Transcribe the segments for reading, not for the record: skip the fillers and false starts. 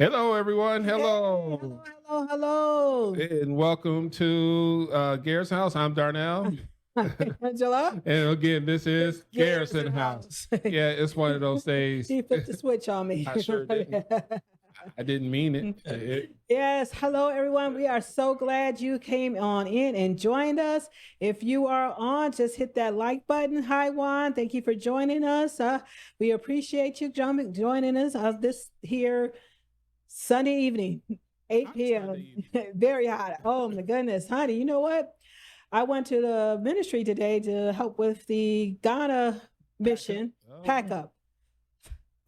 Hello, everyone. Hello. Hey, hello. And welcome to Garrison House. I'm Darnell. Angela. And again, this is Garrison House. Yeah, it's one of those days. He flipped the switch on me. I sure did. I didn't mean it. Yes. Hello, everyone. We are so glad you came on in and joined us. If you are on, just hit that like button. Hi, Juan. Thank you for joining us. We appreciate you joining us this here Sunday evening, 8 p.m. Very hot. Oh, my goodness. Honey, you know what? I went to the ministry today to help with the Ghana mission pack up.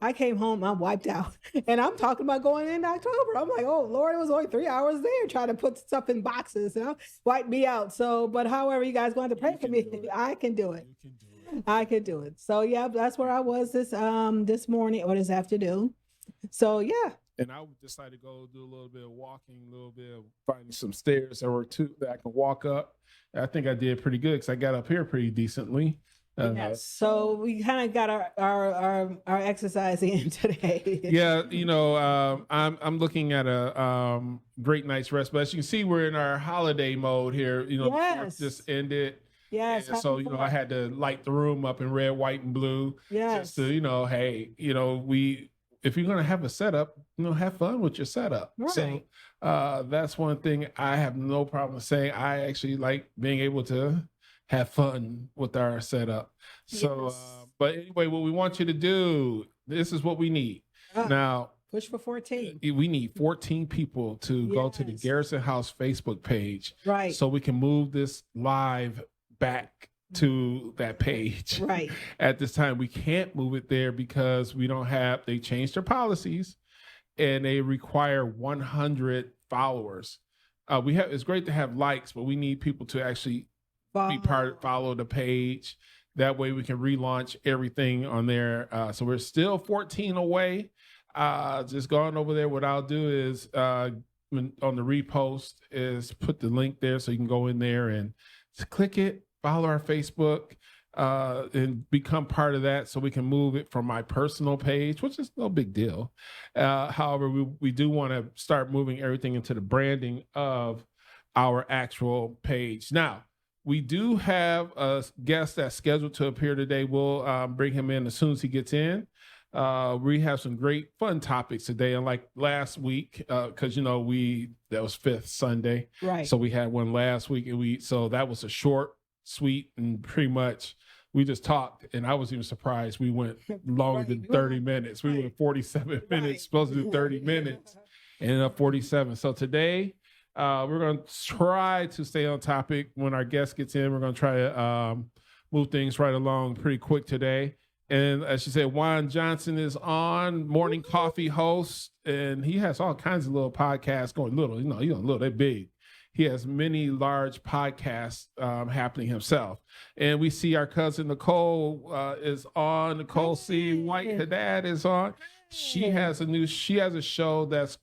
I came home, I'm wiped out. And I'm talking about going in October. I'm like, oh, Lord, it was only 3 hours there trying to put stuff in boxes, wipe me out. So, but however, you guys going to pray for me, I can do it. I can do it. So, yeah, that's where I was this morning or this afternoon. So, yeah. And I decided to go do a little bit of walking, a little bit of finding some stairs that I can walk up. I think I did pretty good because I got up here pretty decently. Yes. So we kind of got our exercise in today. Yeah, I'm looking at a great night's rest, but as you can see, we're in our holiday mode here. Yes. Just ended. Yes. And so I had to light the room up in red, white, and blue. Yes. Just to hey, if you're gonna have a setup, have fun with your setup. Right. So that's one thing I have no problem saying. I actually like being able to have fun with our setup. So, yes. But anyway, what we want you to do, this is what we need. Now, push for 14. We need 14 people to go to the Garrison House Facebook page. Right. So we can move this live back to that page. Right. At this time, we can't move it there because they changed their policies and they require 100 followers. It's great to have likes, but we need people to actually follow the page. That way we can relaunch everything on there. So we're still 14 away. Just going over there. What I'll do is on the repost is put the link there so you can go in there and just click it, follow our Facebook, and become part of that so we can move it from my personal page, which is no big deal. However, we do want to start moving everything into the branding of our actual page. Now, we do have a guest that's scheduled to appear today. We'll bring him in as soon as he gets in. We have some great fun topics today, unlike last week, because that was Fifth Sunday, right? So we had one last week, and so that was a short, sweet, and pretty much we just talked. And I was even surprised we went longer than 30 minutes. We went 47 minutes, supposed to do 30 minutes, ended up 47. So today, we're going to try to stay on topic. When our guest gets in, we're going to try to move things right along pretty quick today. And as you said, Juan Johnson is on, morning coffee host, and he has all kinds of little podcasts going. Little, they're big. He has many large podcasts happening himself. And we see our cousin Nicole is on. Nicole C. White Haddad is on. She has a show that's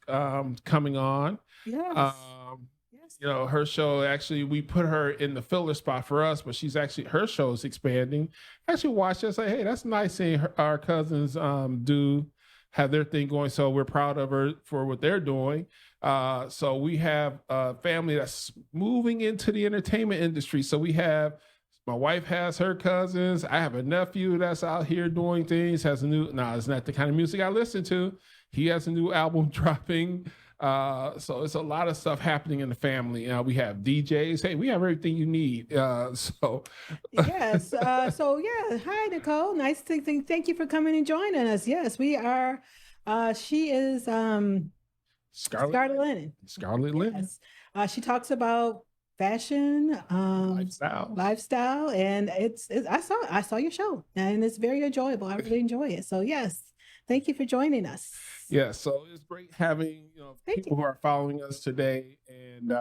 coming on. Yes. Her show, actually, we put her in the filler spot for us, but her show is expanding. Actually watch us, say, hey, that's nice seeing our cousins have their thing going. So we're proud of her for what they're doing. So we have a family that's moving into the entertainment industry. So my wife has her cousins. I have a nephew that's out here doing things, it's not the kind of music I listen to. He has a new album dropping. So it's a lot of stuff happening in the family. We have DJs. Hey, we have everything you need. Yes. Hi, Nicole. Nice to thank you for coming and joining us. Yes, we are. She is Scarlett Lennon. Scarlett Lennon. Yes. She talks about fashion, lifestyle, and I saw your show, and it's very enjoyable. I really enjoy it. So yes. Thank you for joining us. Yeah, so it's great having people who are following us today, and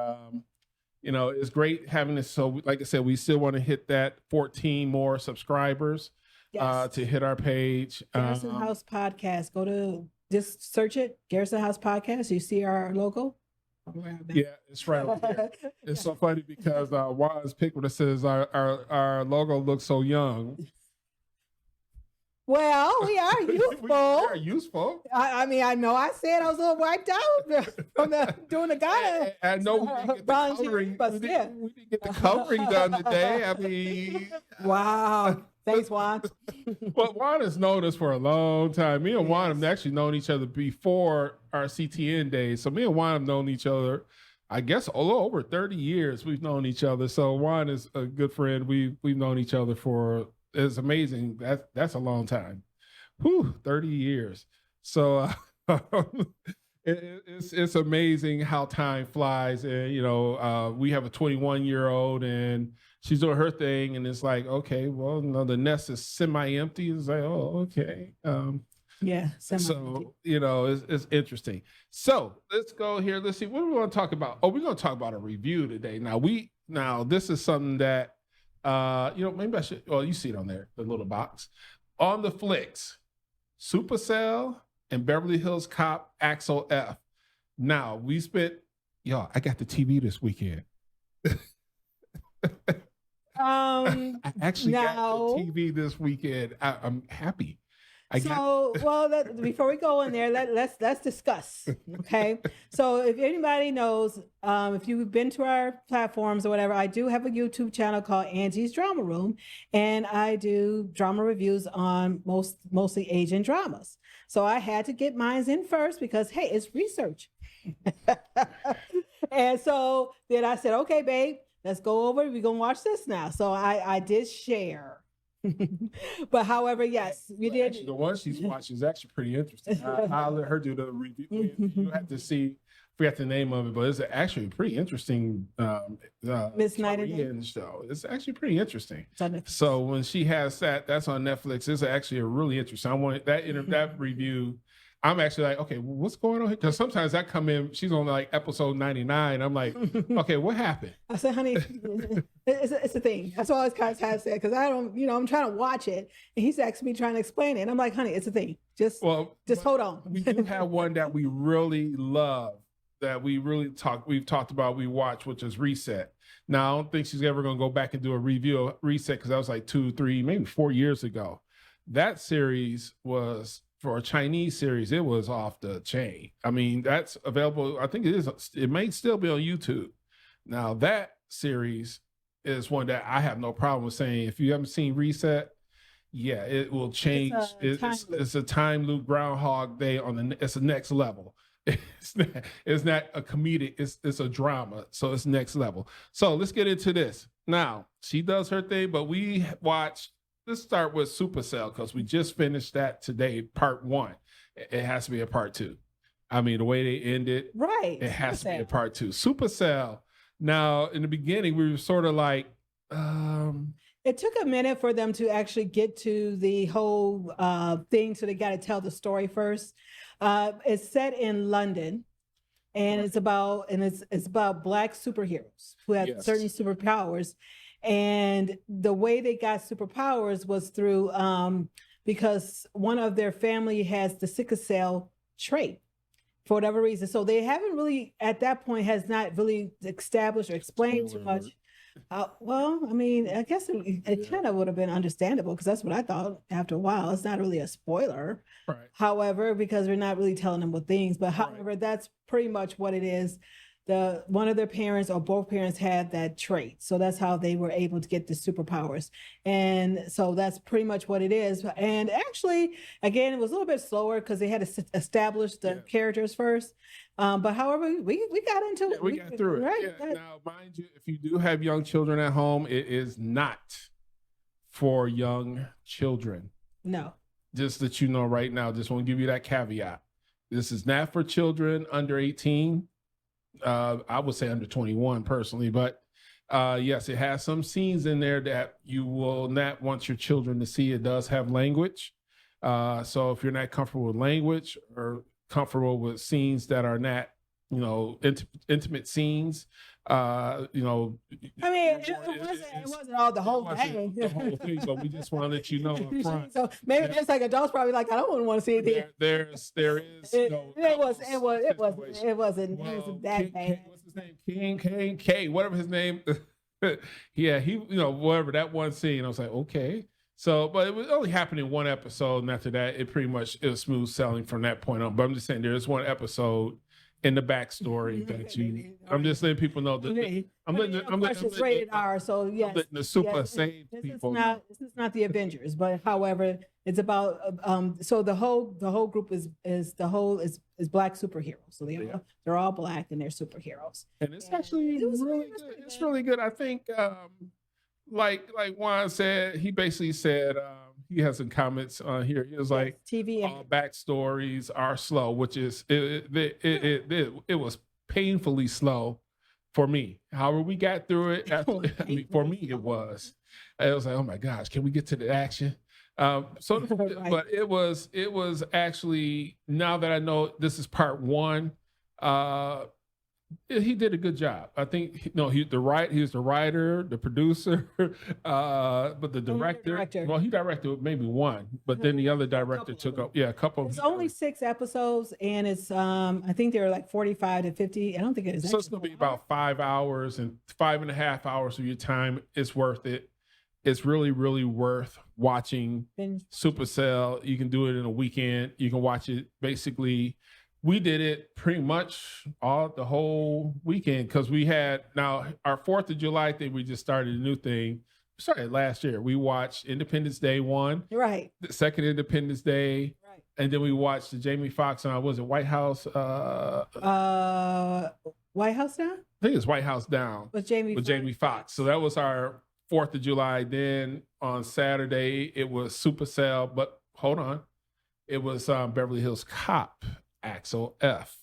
it's great having this. So, like I said, we still want to hit that 14 more subscribers to hit our page. Garrison House Podcast. Go to just search it, Garrison House Podcast. You see our logo. Yeah, it's right over there. It's so funny because Juan's pick when it says our logo looks so young. Well, we are We youthful. are useful. I mean, I know I said I was a little wiped out from doing the Ghana. I know we didn't get the Bronze coloring. hair, but We yeah. didn't get the coloring done today. I mean, Wow. Thanks, Juan. well, Juan has known us for a long time. Me and Juan have actually known each other before our CTN days. So me and Juan have known each other, I guess, a little over 30 years. We've known each other. So Juan is a good friend. We've known each other for, it's amazing. That's a long time. Whew, 30 years. So it's amazing how time flies. And, you know, we have a 21-year-old and she's doing her thing. And it's like, okay, well, no, the nest is semi-empty. It's like, oh, okay. Yeah. So, you know, it's interesting. So let's go here. Let's see. What do we want to talk about? Oh, we're going to talk about a review today. Now this is something that, you know, maybe I should, well, you see it on there, the little box. On the flicks, Supercell and Beverly Hills Cop Axel F. Now, we spent, I got the TV this weekend. I actually got the TV this weekend. I'm happy. Before we go in there, let's discuss. Okay. So if anybody knows, if you've been to our platforms or whatever, I do have a YouTube channel called Angie's Drama Room, and I do drama reviews on mostly Asian dramas. So I had to get mine in first because, hey, it's research. And so then I said, okay, babe, let's go over. We're going to watch this now. So I did share. But however, yes, we did. Actually, the one she's watching is actually pretty interesting. I'll let her do the review. You have to see, forget the name of it, but it's actually pretty interesting. Miss Nightingale show. It's actually pretty interesting. So when she has that's on Netflix. It's actually a really interesting. I want that review. I'm actually like, okay, what's going on here? Because sometimes I come in, she's on like episode 99. I'm like, okay, what happened? I said, honey, it's a thing. That's all I kind of said, because I don't, I'm trying to watch it. And he's actually me trying to explain it. And I'm like, honey, it's a thing. Just hold on. We do have one that we really love, that we've talked about, we watch, which is Reset. Now, I don't think she's ever going to go back and do a review of Reset, because that was like 2, 3, maybe 4 years ago. That series was, for a Chinese series, it was off the chain. I mean, that's available. I think it is. It may still be on YouTube. Now, that series is one that I have no problem with saying. If you haven't seen Reset, yeah, it will change. It's a time loop, Groundhog Day it's a next level. It's not a comedic. It's a drama. So it's next level. So let's get into this. Now, she does her thing, but we watched. Let's start with Supercell, because we just finished that today, part 1. It has to be a part 2. I mean, the way they ended, right? It has to be a part 2. Supercell. Now, in the beginning, we were sort of like, it took a minute for them to actually get to the whole thing, so they got to tell the story first. It's set in London, and it's about Black superheroes who have certain superpowers. And the way they got superpowers was through because one of their family has the sickle cell trait for whatever reason. So they haven't really, at that point, has not really established or explained too much. Well, I mean, I guess it kind of would have been understandable, because that's what I thought after a while. It's not really a spoiler. Right. However, because we're not really telling them what things, but however, that's pretty much what it is. One of their parents or both parents had that trait. So that's how they were able to get the superpowers. And so that's pretty much what it is. And actually, again, it was a little bit slower because they had to establish the characters first. But however, we got into it. We got through it. Right. Yeah. Now, mind you, if you do have young children at home, it is not for young children. No. Just that you know right now, just want to give you that caveat. This is not for children under 18. I would say under 21 personally, but yes, it has some scenes in there that you will not want your children to see. It does have language. So if you're not comfortable with language or comfortable with scenes that are not, intimate scenes, I mean, it wasn't all the whole thing. The whole thing, but we just want to let you know up front. So maybe there's like adults probably like, I don't want to see it. There is. It wasn't that bad. What's his name? K, whatever his name. Yeah, he, whatever that one scene. I was like, okay. So, but it was only happened in one episode, and after that, it was smooth sailing from that point on. But I'm just saying, there is one episode in the backstory that I'm just letting people know that I'm it's rated R, so yes, the super save people. This is not the Avengers, but however, it's about so the whole group is black superheroes. So they're all black and they're superheroes. And it's actually really good. It's really good. I think like Juan said, he basically said he has some comments on here. He was like, TV backstories are slow, which is it was painfully slow for me. However, we got through it. For me, it was. I was like, oh my gosh, can we get to the action? But it was actually, now that I know this is part one, he did a good job. I think he was the writer, the producer, but the director. Well, he directed maybe one, but then the other director took up a couple. It's only 6 episodes, and it's I think they're like 45 to 50. I don't think it is. So it's gonna be about 5 hours, and 5.5 hours of your time. It's worth it. It's really, really worth watching Supercell. You can do it in a weekend. You can watch it basically. We did it pretty much the whole weekend because we had now our 4th of July thing. We just started a new thing. We started last year. We watched Independence Day 1, right? The second Independence Day, right? And then we watched the Jamie Foxx on White House? White House Down. I think it's White House Down with Jamie Foxx. So that was our 4th of July. Then on Saturday it was Supercell, but hold on, it was Beverly Hills Cop. Axel F.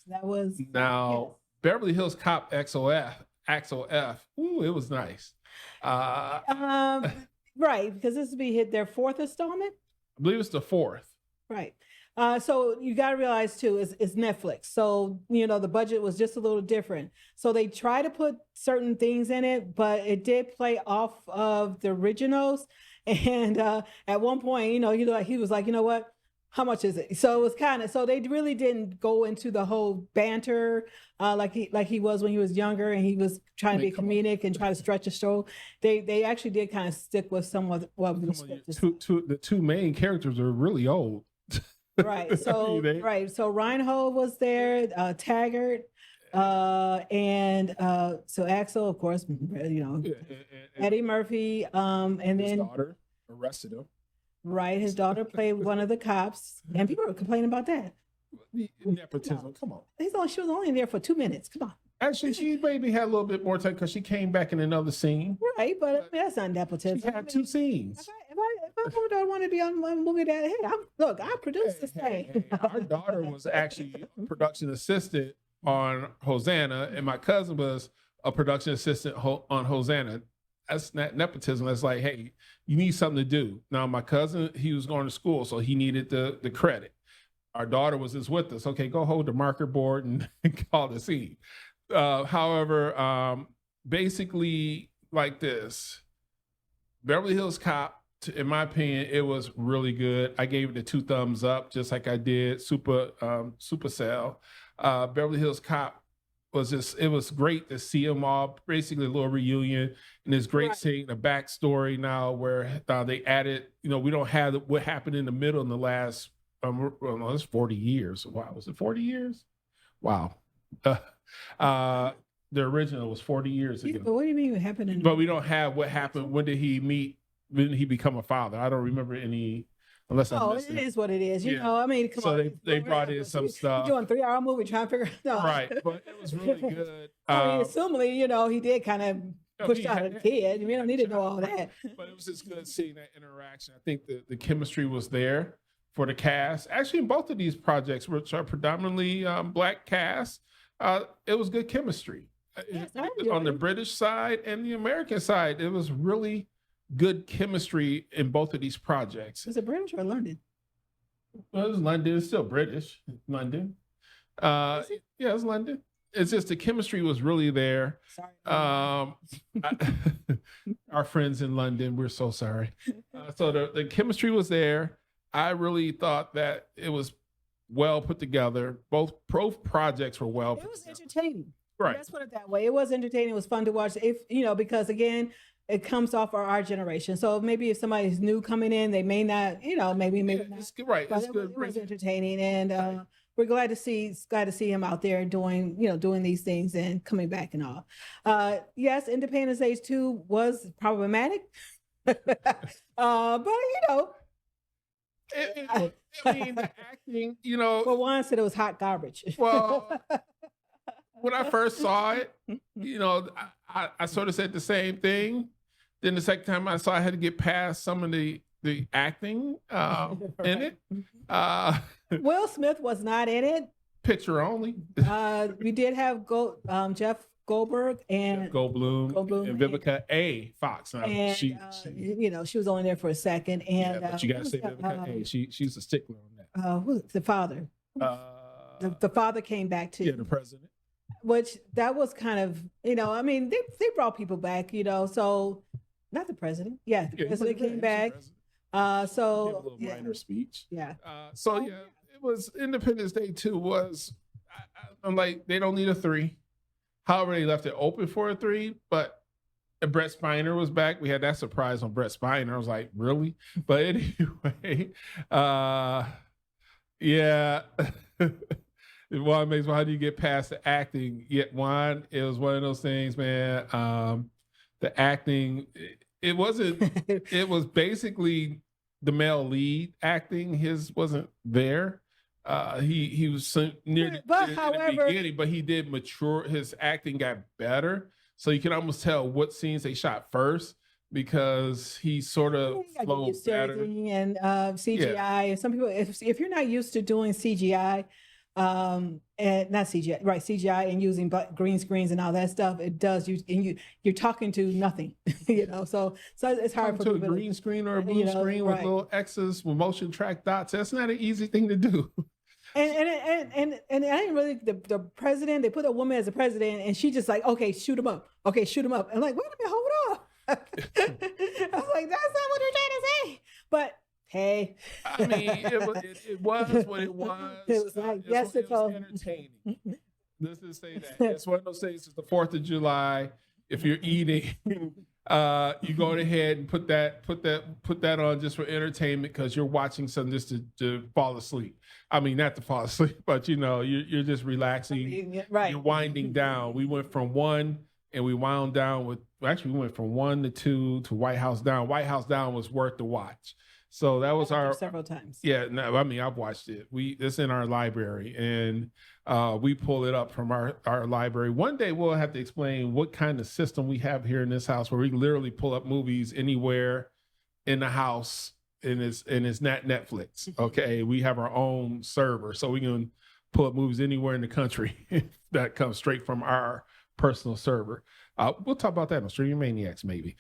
That was Beverly Hills Cop Axel F. Ooh, it was nice. Right, because this will be their 4th installment. I believe it's the 4th. Right. So you got to realize too, it's Netflix. So, the budget was just a little different. So they try to put certain things in it, but it did play off of the originals. And at one point, he was like, you know what? How much is it? So it was so they really didn't go into the whole banter like he was when he was younger, and he was trying to be comedic and try to stretch a show. They actually did kind of stick with some of what was the two main characters are really old. Right. So So Reinhold was there, Taggart, and so Axel, of course, Eddie Murphy, and his then daughter arrested him. Right, his daughter played one of the cops, and people were complaining about that. Nepotism, come on. She was only in there for 2 minutes. Come on. Actually, she maybe had a little bit more time because she came back in another scene. Right, but that's not nepotism. She had 2 scenes. If I want to be on a movie that, I produced this thing. Our daughter was actually a production assistant on Hosanna, and my cousin was a production assistant on Hosanna. That's not nepotism. That's like, hey, you need something to do. Now, my cousin, he was going to school, so he needed the credit. Our daughter was just with us. Okay, go hold the marker board and call the scene. However, basically like this, Beverly Hills Cop, in my opinion, it was really good. I gave it the 2 thumbs up, just like I did Supercell. Beverly Hills Cop it was great to see them all, basically a little reunion, and it's great seeing the backstory now where they added, we don't have what happened in the middle in the last, it's 40 years. Wow, was it 40 years? Wow. The original was 40 years ago. But what do you mean what happened in the But we don't have what happened, when did he become a father? I don't remember any. Unless it is what it is. Come on. So they brought in some stuff. You're doing a 3-hour movie trying to figure out. Right, but it was really good. Assumingly, he did kind of push out a kid. We don't need to know all that. But it was just good seeing that interaction. I think the chemistry was there for the cast. Actually, in both of these projects, which are predominantly black casts, it was good chemistry. Yes, on the British side and the American side, it was really good chemistry in both of these projects. Was it British or London? Well, it was London. It's still British. London. Yeah, it's London. It's just the chemistry was really there. Sorry. Our friends in London, we're so sorry. So the chemistry was there. I really thought that it was well put together. Both projects were well put together. It was entertaining. Right. Let's put it that way. It was entertaining. It was fun to watch. Because again, it comes off our generation. So maybe if somebody's new coming in, they may not, maybe not. It's good, right? But It's good. it was entertaining, and we're glad to see him out there doing these things and coming back and all. Yes, Independence Day 2 was problematic, but I mean, the acting, Well, Juan said it was hot garbage. Well, when I first saw it, I sort of said the same thing. Then the second time I saw, I had to get past some of the acting in it. Will Smith was not in it. Picture only. We did have Jeff Goldberg and Goldblum and Vivica A. Fox. And she was only there for a second. And but you gotta say Vivica A. She's a stickler on that. Who's the father? The father came back too. Yeah, the president. Which that was kind of, I mean, they brought people back, so not the president. Yeah, the president came back. So a little minor speech. Yeah. It was Independence Day 2 was, I'm like, they don't need a 3. However, they left it open for a 3, but Brett Spiner was back. We had that surprise on Brett Spiner. I was like, really? But anyway, yeah. Juan makes, well, how do you get past the acting? Yet Juan, it was one of those things, man. The acting, it wasn't, it was basically the male lead acting. His wasn't there. He was near the beginning, but he did mature. His acting got better. So you can almost tell what scenes they shot first because he sort of flowed better. And CGI. And some people, if you're not used to doing CGI, and not CGI, right? CGI and using green screens and all that stuff, it does you're talking to nothing, so it's hard for people to a green screen or a blue screen with little X's with motion track dots. That's not an easy thing to do. And I didn't really the president, they put a woman as a president and she just like, okay, shoot him up. Okay, shoot him up. And like, wait a minute, hold on. I was like, that's not what you're trying to say. But hey. I mean, it was what it was. It was like, it was entertaining. Let's just say that. It's one of those things, it's the 4th of July. If you're eating, you go ahead and put that on just for entertainment because you're watching something just to fall asleep. I mean, not to fall asleep, but you're just relaxing. Right. You're winding down. We went from 1 and we wound down with, actually we went from 1 to 2 to White House Down. White House Down was worth the watch. So that was several times. Yeah, no, I mean, I've watched it. It's in our library and we pull it up from our library. One day we'll have to explain what kind of system we have here in this house where we literally pull up movies anywhere in the house and it's not Netflix. Okay. We have our own server. So we can pull up movies anywhere in the country that comes straight from our personal server. We'll talk about that on Streaming Maniacs maybe.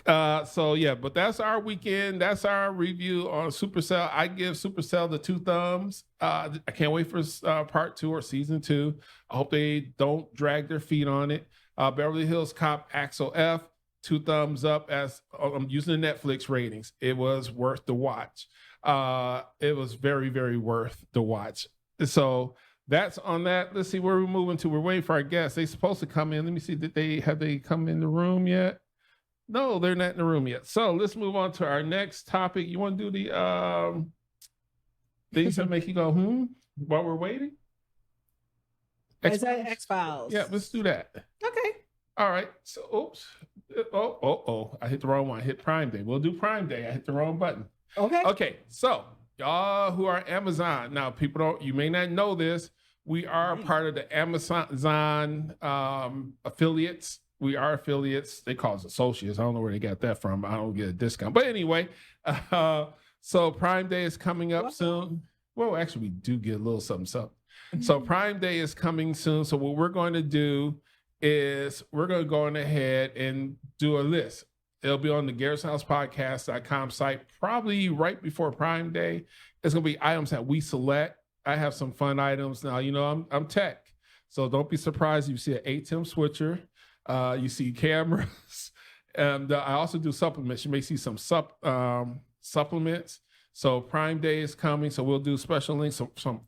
But that's our weekend. That's our review on Supercell. I give Supercell the 2 thumbs. I can't wait for part 2 or season 2. I hope they don't drag their feet on it. Beverly Hills Cop Axel F, 2 thumbs up as I'm using the Netflix ratings. It was worth the watch. It was very, very worth the watch. So that's on that. Let's see where we're moving to. We're waiting for our guests. They're supposed to come in. Let me see. Have they come in the room yet? No, they're not in the room yet. So let's move on to our next topic. You want to do the things that make you go, while we're waiting? X-Files. Yeah, let's do that. Okay. All right. So, oops. Oh, I hit the wrong one. I hit Prime Day. We'll do Prime Day. I hit the wrong button. Okay. So, y'all who are Amazon. Now, you may not know this. We are part of the Amazon affiliates. We are affiliates. They call us associates. I don't know where they got that from. I don't get a discount. But anyway, so Prime Day is coming up soon. Well, actually, we do get a little something. So Prime Day is coming soon. So what we're going to do is we're going to go on ahead and do a list. It'll be on the GarrisonHousePodcast.com site probably right before Prime Day. It's going to be items that we select. I have some fun items. Now, I'm tech. So don't be surprised if you see an ATEM switcher. You see cameras, and I also do supplements. You may see some supplements. So Prime Day is coming, so we'll do special links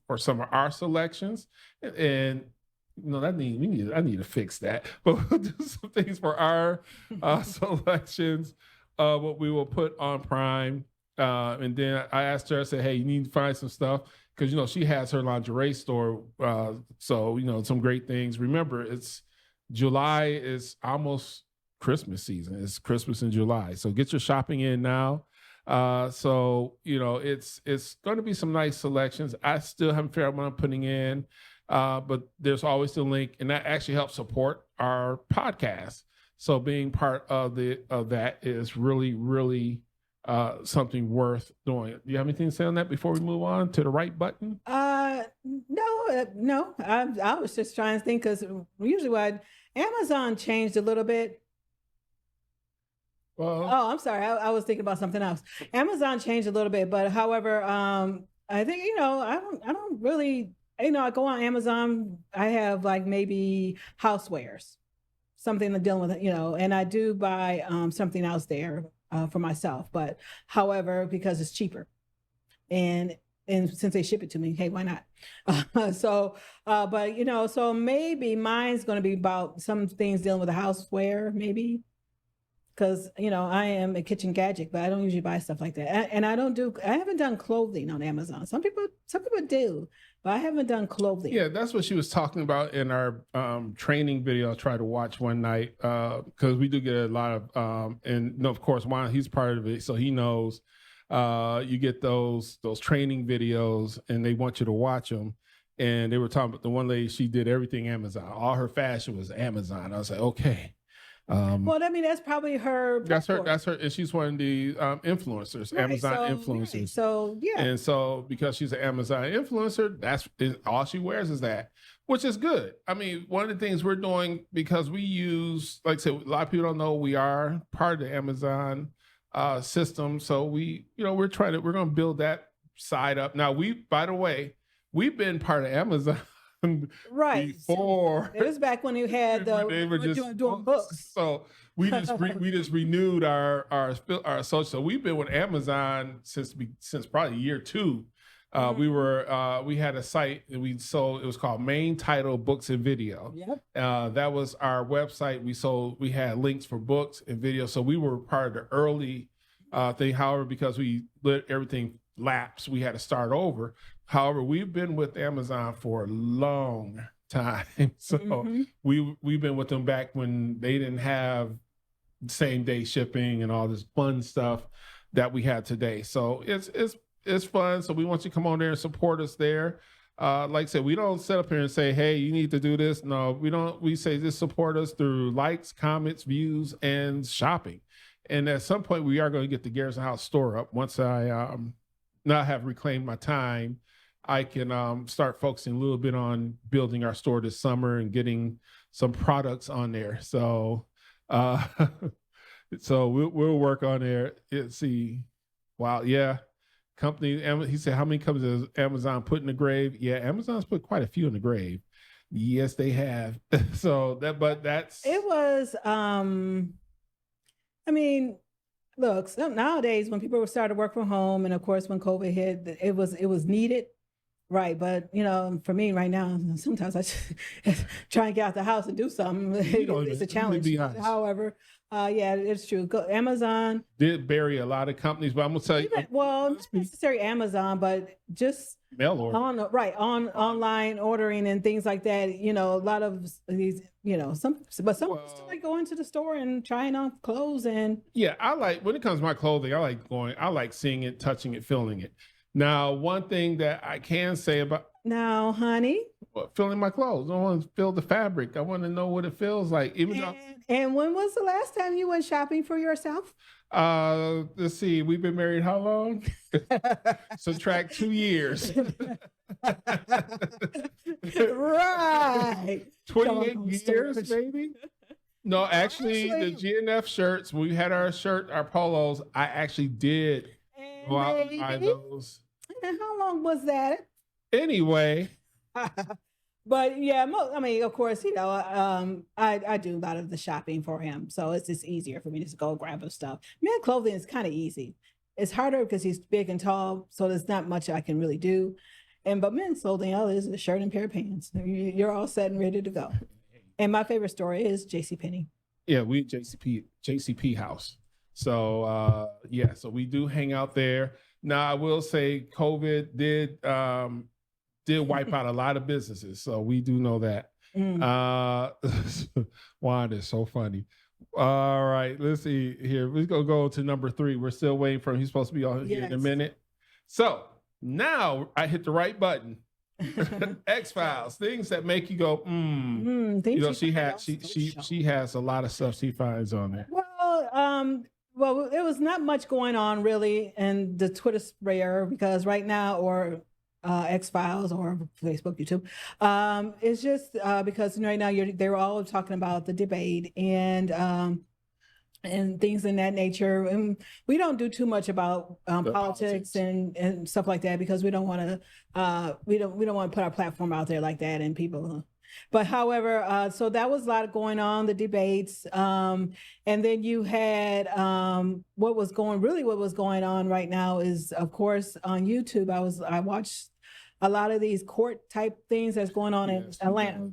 for some of our selections, and I need to fix that. But we'll do some things for our selections. What we will put on Prime. And then I asked her, I said, hey, you need to find some stuff because she has her lingerie store. So some great things. Remember, it's July is almost Christmas season. It's Christmas in July. So get your shopping in now. It's going to be some nice selections. I still haven't figured out what I'm putting in, but there's always the link, and that actually helps support our podcast. So being part of that is really, really something worth doing. Do you have anything to say on that before we move on to the right button? No. I was just trying to think because usually Amazon changed a little bit. Well, oh, I'm sorry. I was thinking about something else. Amazon changed a little bit, but however, I think I don't really I go on Amazon. I have like maybe housewares, something to deal with and I do buy something else there for myself. But however, because it's cheaper, and since they ship it to me, hey, why not? But so maybe mine's going to be about some things dealing with the houseware, maybe. Because I am a kitchen gadget, but I don't usually buy stuff like that, and I haven't done clothing on Amazon. Some people do, but I haven't done clothing. Yeah, that's what she was talking about in our training video. I tried to watch one night because we do get a lot of, of course, Juan, he's part of it, so he knows. You get those training videos, and they want you to watch them. And they were talking about the one lady; she did everything Amazon. All her fashion was Amazon. I was like, okay. Well, I mean, that's probably her. That's her, and she's one of the influencers, right, Amazon influencers. Right, so yeah, and so because she's an Amazon influencer, that's all she wears is that, which is good. I mean, one of the things we're doing because we use, like I said, a lot of people don't know we are part of the Amazon system, so we're going to build that side up. Now, by the way, we've been part of Amazon. Right. Before it was back when you had they were just doing books. So we just renewed our social. So we've been with Amazon since probably year 2. We had a site and we sold. It was called Main Title Books and Video. Yep. That was our website. We had links for books and video. So we were part of the early thing. However, because we let everything lapse, we had to start over. However, we've been with Amazon for a long time. So we've been with them back when they didn't have same day shipping and all this fun stuff that we have today. So it's fun. So we want you to come on there and support us there. Like I said, we don't sit up here and say, hey, you need to do this. No, we don't. We say just support us through likes, comments, views, and shopping. And at some point, we are going to get the Garrison House store up. Once I now have reclaimed my time, I can start focusing a little bit on building our store this summer and getting some products on there. So so we'll work on there. Let's see. Wow. Yeah. Company. He said, how many companies does Amazon put in the grave? Yeah. Amazon's put quite a few in the grave. Yes, they have. So it was, I mean, look, nowadays when people started work from home, and of course when COVID hit, it was needed. Right. But, for me right now, sometimes I just try and get out the house and do something. It's a challenge. However, yeah, it's true. Amazon did bury a lot of companies, but I'm going to tell you. Not necessarily Amazon, but just mail order. Online ordering and things like that. A lot of these, some still like going to the store and trying on clothes. And yeah, when it comes to my clothing, I like seeing it, touching it, feeling it. Now, one thing that I can say about now, honey, feeling my clothes. I want to feel the fabric. I want to know what it feels like. And when was the last time you went shopping for yourself? Let's see. We've been married how long? Subtract 2 years. Right. 28 years, maybe. No, actually, the GNF shirts. When we had our polos. I actually did go out and buy those. And how long was that? Anyway. But yeah, of course, I do a lot of the shopping for him. So it's just easier for me to just go grab his stuff. Man, clothing is kind of easy. It's harder because he's big and tall. So there's not much I can really do. but men's clothing, all it is a shirt and pair of pants. You're all set and ready to go. And my favorite store is JCPenney. Yeah, we JCP house. So so we do hang out there. Now I will say COVID did wipe out a lot of businesses. So we do know that. Wanda is so funny. All right, let's see here. We're gonna go to number 3. We're still waiting for him. He's supposed to be on here in a minute. So now I hit the right button. X-Files, things that make you go, You know, she has a lot of stuff she finds on there. Well, it was not much going on really in the Twitter sphere because right now, or X-Files or Facebook, YouTube, it's just because right now they're all talking about the debate and things in that nature. And we don't do too much about politics and stuff like that because we don't want to we don't want to put our platform out there like that and people. But however, so that was a lot going on, the debates. And then you had what was going on right now is, of course, on YouTube. I watched a lot of these court type things that's going on in Atlanta.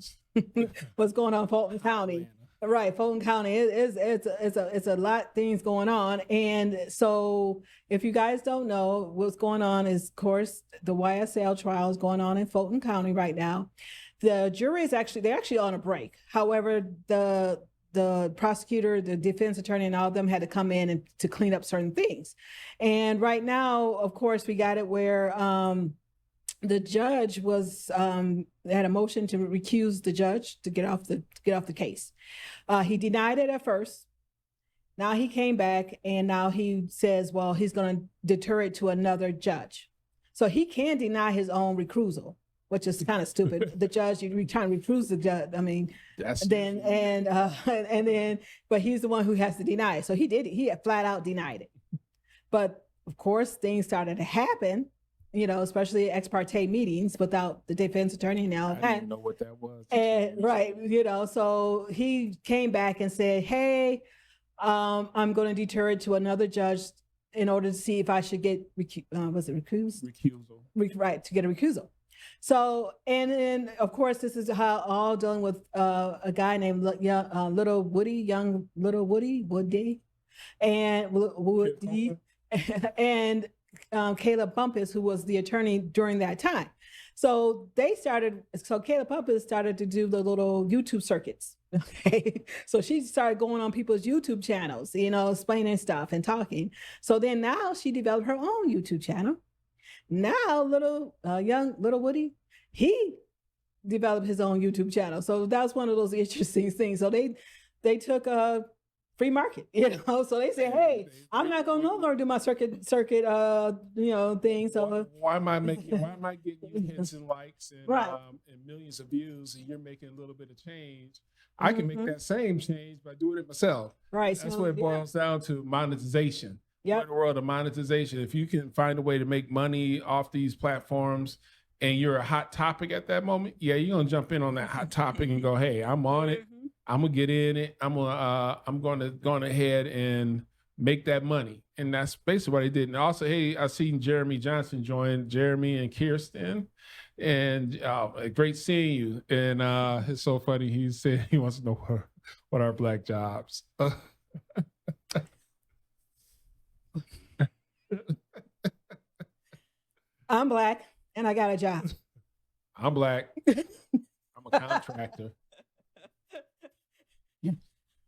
What's going on in Fulton County. Right, Fulton County it's a lot of things going on, and so if you guys don't know what's going on is, of course, the YSL trial is going on in Fulton County right now. The jury is they're actually on a break. However, the prosecutor, the defense attorney, and all of them had to come in and to clean up certain things. And right now, of course, we got it where the judge had a motion to recuse the judge to get off the case. He denied it at first. Now he came back and now he says, well, he's going to deter it to another judge. So he can deny his own recusal, which is kind of stupid. The judge, you're trying to recuse the judge. I mean, but he's the one who has to deny it. So he did it. He had flat out denied it. But of course, things started to happen, you know, especially ex parte meetings without the defense attorney now. I didn't know what that was. And right, you know, so he came back and said, hey, I'm going to deter it to another judge in order to see if I should get recusal? Right, to get a recusal. So, and then of course, this is how all dealing with a guy named Little Woody, and Caleb Bumpus, who was the attorney during that time. So Caleb Bumpus started to do the little YouTube circuits. Okay. So she started going on people's YouTube channels, you know, explaining stuff and talking. So then now she developed her own YouTube channel. Now little Woody, he developed his own YouTube channel. So that's one of those interesting things. So they took a free market, you know. So they say, hey, I'm not going to no longer do my circuit, you know, thing. So why am I getting you hits and likes and and millions of views, and you're making a little bit of change? I can make that same change by doing it myself. Right. That's what it boils down to, monetization. Yeah. In the world of monetization, if you can find a way to make money off these platforms and you're a hot topic at that moment, you're gonna jump in on that hot topic and go, hey, I'm on it. I'm gonna get in it. I'm gonna go ahead and make that money. And that's basically what he did. And also, hey, I seen Jeremy Johnson join, Jeremy and Kirsten. And great seeing you. And it's so funny. He said he wants to know what are Black jobs. I'm Black and I got a job. I'm Black. I'm a contractor.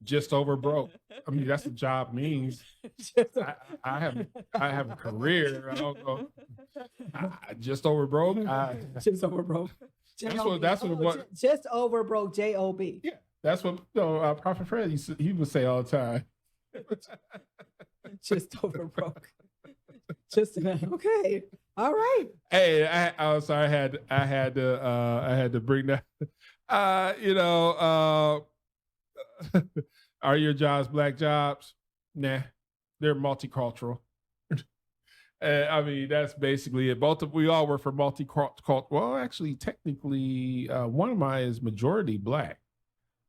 Just over broke. I mean, that's what job means. I have a career. I don't go. Just over broke. Just over broke. That's what it was. Just over broke. JOB. Yeah, that's what Prophet Fred he would say all the time. Just over broke. Just okay. All right. Hey, I was sorry. I had to bring that. Are your jobs Black jobs? Nah, they're multicultural. I mean, that's basically it. We all work for multicultural. Well, actually, technically, one of mine is majority Black.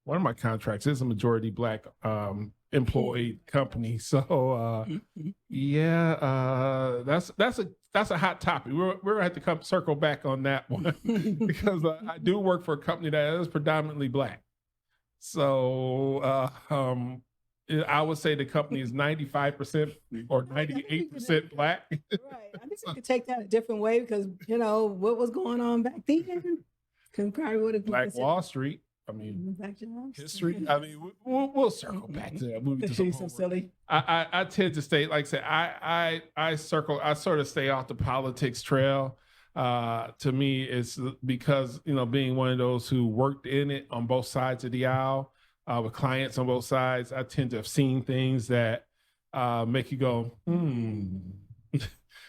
One of my contracts is a majority Black employed company. So that's a hot topic. We're gonna have to circle back on that one because I do work for a company that is predominantly Black. So I would say the company is 95% or 98% Black. Right. I think we could take that a different way because what was going on back then. Probably would have Black Wall Street. I mean, history. I mean, we'll circle back to that movie. So silly. I tend to stay, like I said, I sort of stay off the politics trail. To me, it's because being one of those who worked in it on both sides of the aisle with clients on both sides, I tend to have seen things that make you go,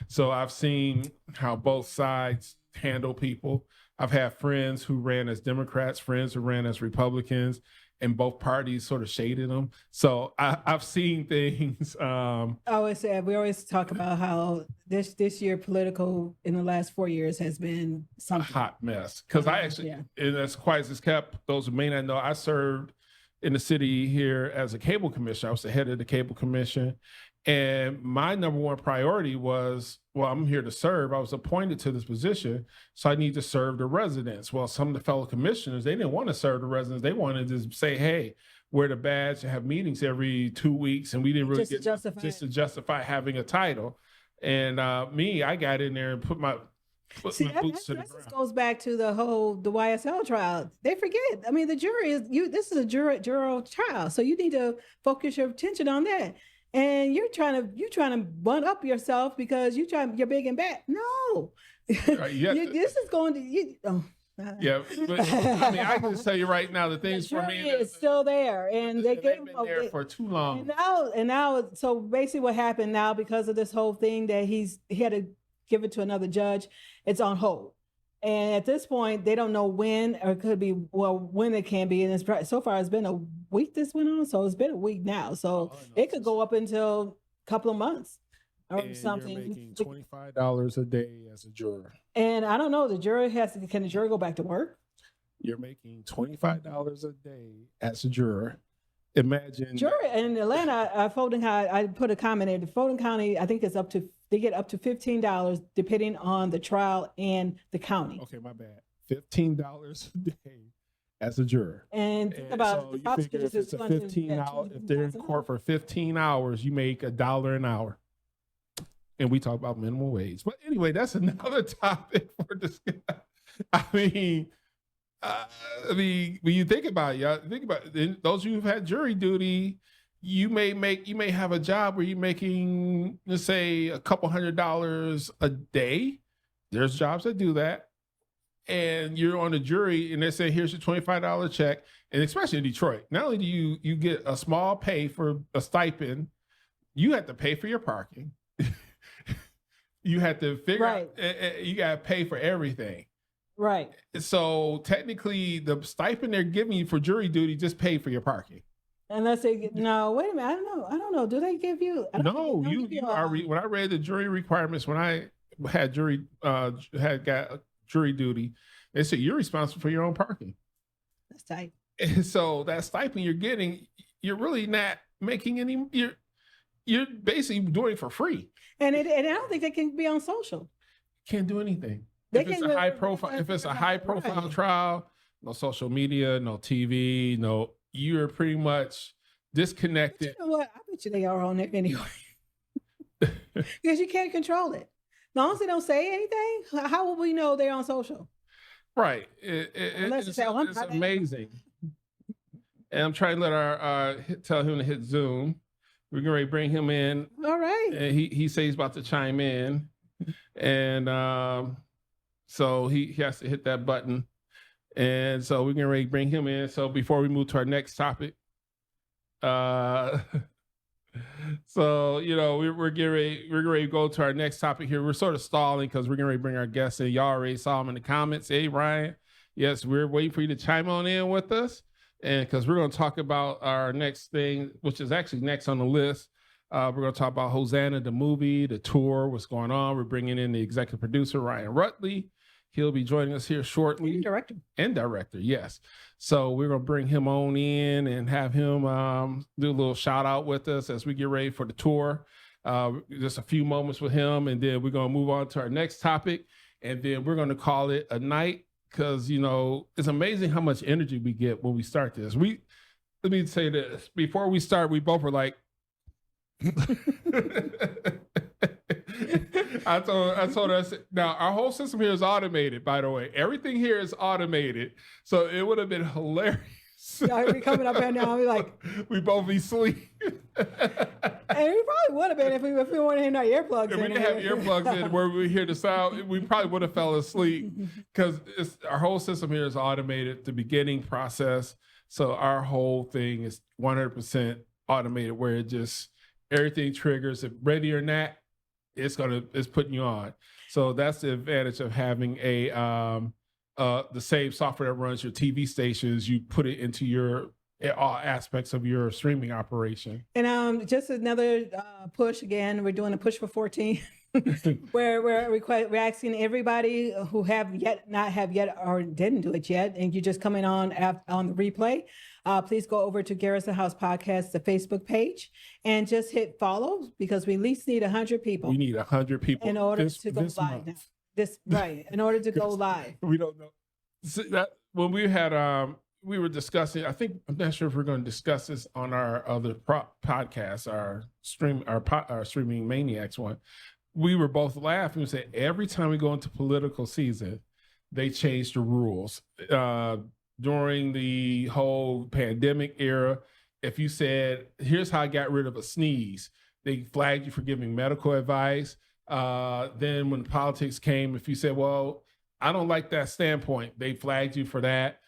So I've seen how both sides handle people. I've had friends who ran as Democrats, friends who ran as Republicans, and both parties sort of shaded them. So I've seen things. We always talk about how this year political in the last 4 years has been a hot mess. Because I actually, and as quiet as it's kept, those who may not know, I served in the city here as a cable commissioner. I was the head of the cable commission. And my number one priority was, well, I'm here to serve. I was appointed to this position, so I need to serve the residents. Well, some of the fellow commissioners, they didn't want to serve the residents. They wanted to say, hey, wear the badge and have meetings every 2 weeks. And we didn't really to justify having a title. And I got in there and put my boots to the ground. This goes back to the YSL trial. They forget. I mean, the jury this is a jury trial. So you need to focus your attention on that. And you're trying to bun up yourself because you're big and bad. No, this is going to Yeah, but I mean, I can just tell you right now, the things for me is still there, and they've been there for too long. And now, so basically, what happened now because of this whole thing that he had to give it to another judge, it's on hold. And at this point, they don't know when, or it could be when it can be. And so far, it's been a week this went on, so it's been a week now. So it could go up until a couple of months or something. You're making $25 a day as a juror. And I don't know, can the jury go back to work? You're making $25 a day as a juror. Imagine. Jury in Atlanta, Fulton County, I put a comment in. The Fulton County, I think it's they get up to $15 depending on the trial and the county. Okay, my bad. $15 a day as a juror. And think about the prosecutors. If they're in court for 15 hours, you make $1 an hour. And we talk about minimum wage. But anyway, that's another topic for discussion. I mean, when you think about it, those of you who've had jury duty, you may have a job where you're making, let's say, a couple $100 a day. There's jobs that do that. And you're on a jury and they say, here's your $25 check. And especially in Detroit, not only do you get a small pay for a stipend, you have to pay for your parking. You have to figure out, you got to pay for everything. Right. So technically the stipend they're giving you for jury duty just pay for your parking. Unless no, wait a minute. I don't know. Do they give you? No, when I read the jury requirements, when I had got jury duty, they said you're responsible for your own parking. That's tight. And so that stipend you're getting, you're really not making any. You're basically doing it for free. And I don't think they can be on social. Can't do anything. If it's a high profile trial, no social media, no TV, no. You're pretty much disconnected. But you know what? I bet you they are on there anyway. Because you can't control it. As long as they don't say anything, how will we know they're on social? Right. It's amazing. And I'm trying to let tell him to hit Zoom. We're going to bring him in. All right. And he says he's about to chime in. And so he has to hit that button. And so we're going to bring him in. So before we move to our next topic, so we're getting ready to go to our next topic here. We're sort of stalling because we're getting ready to bring our guests in. Y'all already saw him in the comments. Hey, Ryan. Yes, we're waiting for you to chime on in with us, and because we're going to talk about our next thing, which is actually next on the list. We're going to talk about Hosanna, the movie, the tour, what's going on. We're bringing in the executive producer, Ryan Rutley. He'll be joining us here shortly. And director, yes. So we're going to bring him on in and have him do a little shout out with us as we get ready for the tour. Just a few moments with him, and then we're going to move on to our next topic, and then we're going to call it a night because, you know, it's amazing how much energy we get when we start this. Let me say this. Before we start, we both were like, I told us now our whole system here is automated, by the way. Everything here is automated. So it would have been hilarious. Yeah, we coming up here now. We like we both be asleep. And we probably would have been if we weren't in our earplugs. If we didn't have earplugs in where we hear the sound, we probably would have fell asleep because our whole system here is automated, the beginning process. So our whole thing is 100% automated, where it just everything triggers. If ready or not, it's putting you on. So that's the advantage of having the same software that runs your TV stations. You put it into all aspects of your streaming operation. And just another push again. We're doing a push for 14. where we're asking everybody who have not yet or didn't do it yet, and you're just coming on the replay, please go over to Garrison House Podcast, the Facebook page, and just hit follow, because we at least need 100 people. We need 100 people in order to go live now. In order to go live. We don't know. So when we had we were discussing, I'm not sure if we're going to discuss this on our other podcast, our Streaming Maniacs one. We were both laughing and said every time we go into political season, they change the rules. During the whole pandemic era, if you said, here's how I got rid of a sneeze, they flagged you for giving medical advice. Then when politics came, if you said, well, I don't like that standpoint, they flagged you for that.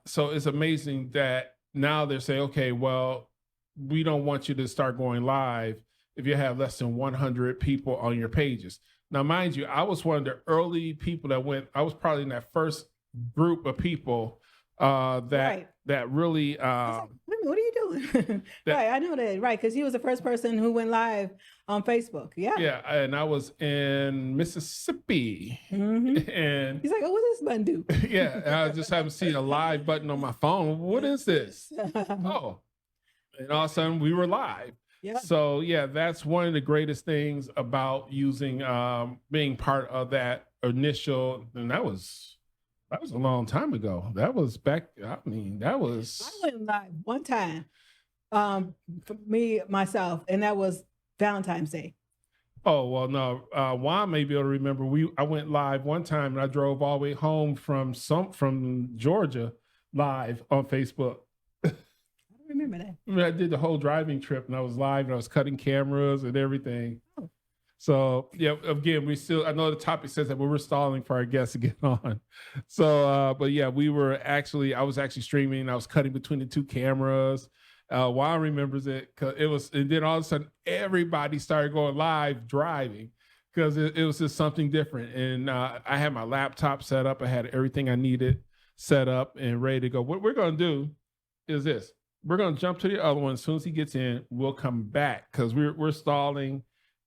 So it's amazing that now they're saying, okay, well, we don't want you to start going live if you have less than 100 people on your pages. Now, mind you, I was one of the early people that went. I was probably in that first group of people that really. Like, what are you doing? Right, I know that. Right, because he was the first person who went live on Facebook. Yeah. Yeah, and I was in Mississippi, and he's like, "Oh, what does this button do?" Yeah, I just haven't seen a live button on my phone. What is this? Oh, and all of a sudden we were live. Yeah. So yeah, that's one of the greatest things about using being part of that initial, and that was a long time ago. That was back. I went live one time, for myself, and that was Valentine's Day. Oh well, no. Juan may be able to remember. I went live one time, and I drove all the way home from Georgia live on Facebook. Remember that. I mean, I did the whole driving trip, and I was live, and I was cutting cameras and everything. Oh. So yeah, again, I know the topic says that we're stalling for our guests to get on. So, but yeah, I was actually streaming. I was cutting between the two cameras. Juan remembers it, and then all of a sudden everybody started going live driving because it was just something different. And I had my laptop set up. I had everything I needed set up and ready to go. What we're going to do is this. We're going to jump to the other one. As soon as he gets in, we'll come back because we're stalling.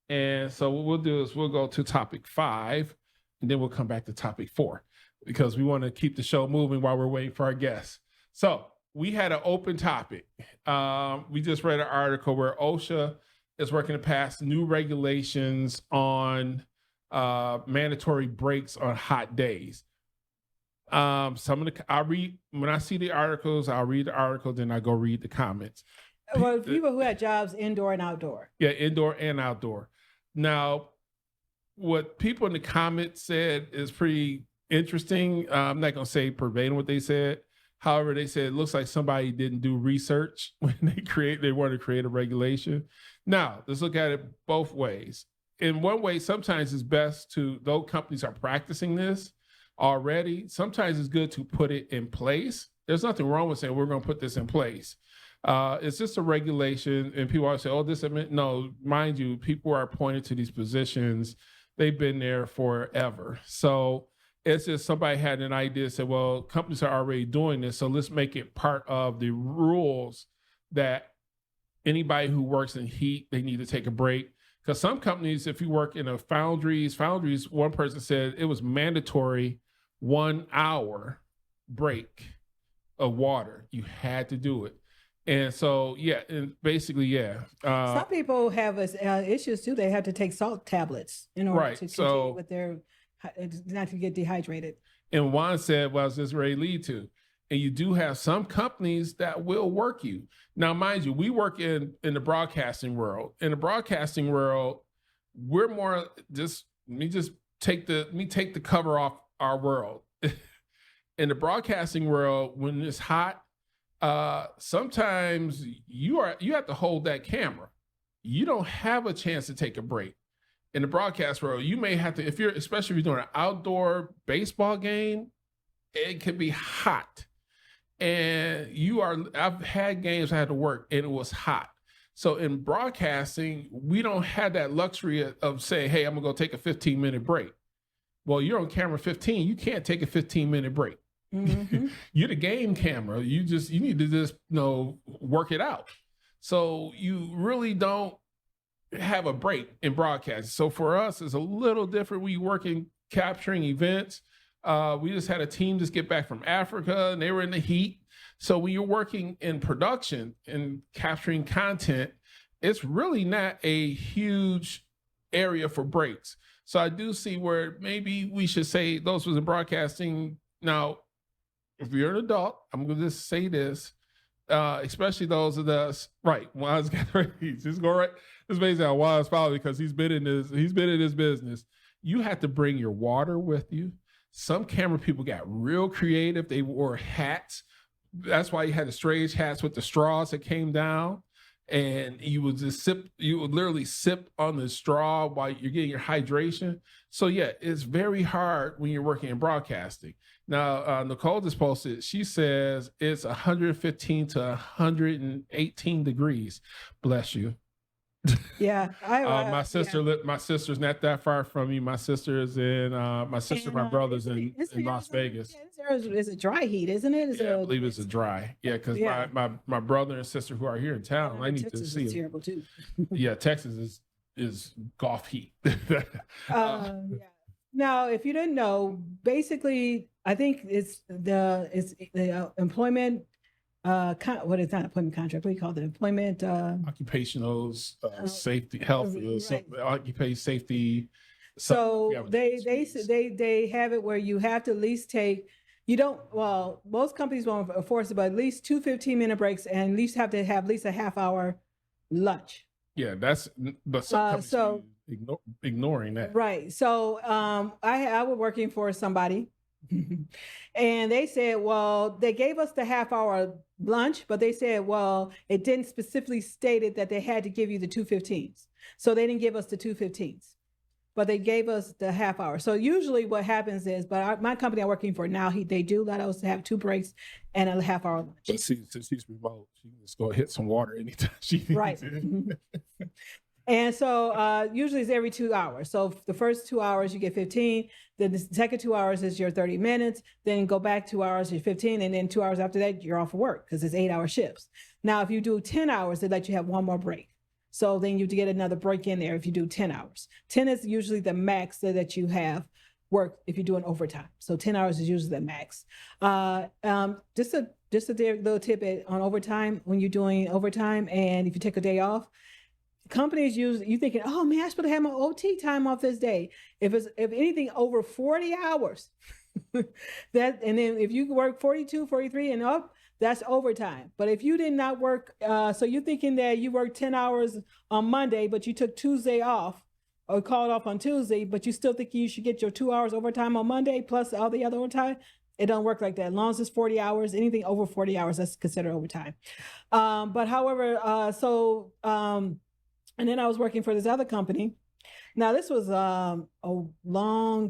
And so what we'll do is we'll go to topic 5, and then we'll come back to topic 4 because we want to keep the show moving while we're waiting for our guests. So we had an open topic. We just read an article where OSHA is working to pass new regulations on mandatory breaks on hot days. When I see the articles, I'll read the article, then I go read the comments. Well, people who had jobs indoor and outdoor. Yeah, indoor and outdoor. Now, what people in the comments said is pretty interesting. I'm not going to say verbatim what they said. However, they said it looks like somebody didn't do research when they wanted to create a regulation. Now, let's look at it both ways. In one way, sometimes it's best though companies are practicing this already, sometimes it's good to put it in place. There's nothing wrong with saying we're going to put this in place. It's just a regulation, and people always say, "Oh, no." Mind you, people are appointed to these positions; they've been there forever. So it's just somebody had an idea, said, "Well, companies are already doing this, so let's make it part of the rules that anybody who works in heat, they need to take a break." Because some companies, if you work in foundries, one person said it was mandatory 1 hour break of water. You had to do it. And so, yeah, and basically, yeah. Some people have issues too. They have to take salt tablets in order to continue with their, not to get dehydrated. And Juan said, well, I was just ready to lead to. And you do have some companies that will work you. Now, mind you, we work in the broadcasting world. In the broadcasting world, we're more just, let me take the cover off our world. In the broadcasting world, when it's hot, sometimes you have to hold that camera. You don't have a chance to take a break. In the broadcast world, you may have to, especially if you're doing an outdoor baseball game, it can be hot. And I've had games I had to work and it was hot. So in broadcasting, we don't have that luxury of saying, hey, I'm gonna go take a 15-minute break. Well, you're on camera 15, you can't take a 15-minute break. Mm-hmm. You're the game camera. You need to just work it out. So you really don't have a break in broadcasting. So for us, it's a little different. We work in capturing events. We just had a team just get back from Africa and they were in the heat. So when you're working in production and capturing content, it's really not a huge area for breaks. So I do see where maybe we should say those was in broadcasting. Now, if you're an adult, I'm going to just say this, especially those of us, right? Juan's got ready. Just go right. It's basically how Juan's following because he's been in this business. You have to bring your water with you. Some camera people got real creative. They wore hats. That's why you had the strange hats with the straws that came down. And you would literally sip on the straw while you're getting your hydration. So yeah, it's very hard when you're working in broadcasting. Now, Nicole just posted, she says it's 115 to 118 degrees. Bless you. Yeah. My sister's not that far from you. My sister's in, my brother's in Las Vegas. It's a dry heat, isn't it? I believe it's a dry. Yeah, because my brother and sister who are here in town, I need Texas to see is them. terrible too. Yeah, Texas is Gulf heat. Yeah. Now, if you didn't know, basically, I think it's the employment. What is not employment contract? What do you call it? Employment. Occupational safety, health, right. Occupation safety. So they have it where you have to at least take. You don't. Well, most companies won't enforce it, but at least 2 15-minute breaks, and at least have to have at least a half-hour lunch. Yeah, but some companies ignoring that. Right. So I was working for somebody. And they said, well, they gave us the half-hour lunch, but they said, well, it didn't specifically stated that they had to give you the 2:15s. So they didn't give us the 2:15s, but they gave us the half hour. So usually what happens is, my company I'm working for now, they do let us have 2 breaks and a half-hour lunch. But see, since she's remote, she can just go hit some water anytime she needs right. it. And so usually it's every 2 hours. So the first 2 hours you get 15, then the second 2 hours is your 30 minutes, then go back 2 hours, you're 15, and then 2 hours after that, you're off of work because it's 8-hour shifts. Now, if you do 10 hours, they let you have one more break. So then you get another break in there if you do 10 hours. 10 is usually the max that you have work if you're doing overtime. So 10 hours is usually the max. Just a little tidbit on overtime, when you're doing overtime and if you take a day off, companies you thinking, oh man, I'm supposed to have my OT time off this day. If anything over 40 hours, and then if you work 42, 43 and up, that's overtime. But if you did not work, so you're thinking that you worked 10 hours on Monday, but you took Tuesday off or called off on Tuesday, but you still think you should get your 2 hours overtime on Monday plus all the other overtime. It don't work like that. As long as it's 40 hours, anything over 40 hours, that's considered overtime. But however, and then I was working for this other company. Now this was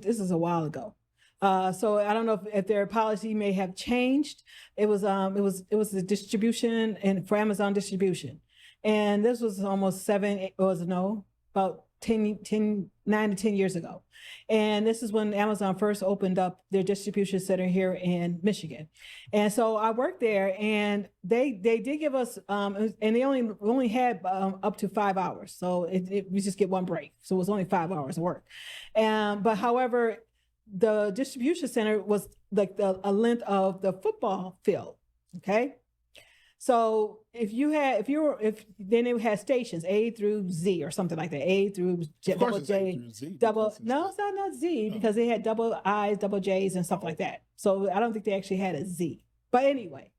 this is a while ago. So I don't know if their policy may have changed. It was the distribution and for Amazon distribution. And this was almost 9 to 10 years ago. And this is when Amazon first opened up their distribution center here in Michigan. And so I worked there and they did give us, and they only had up to 5 hours. So we just get one break. So it was only 5 hours of work. But however, the distribution center was like a length of the football field. Okay. So if then it had stations A through Z or something like that. A through double J, double, no, it's not Z because they had double I's, double J's and stuff like that. So I don't think they actually had a Z. But anyway,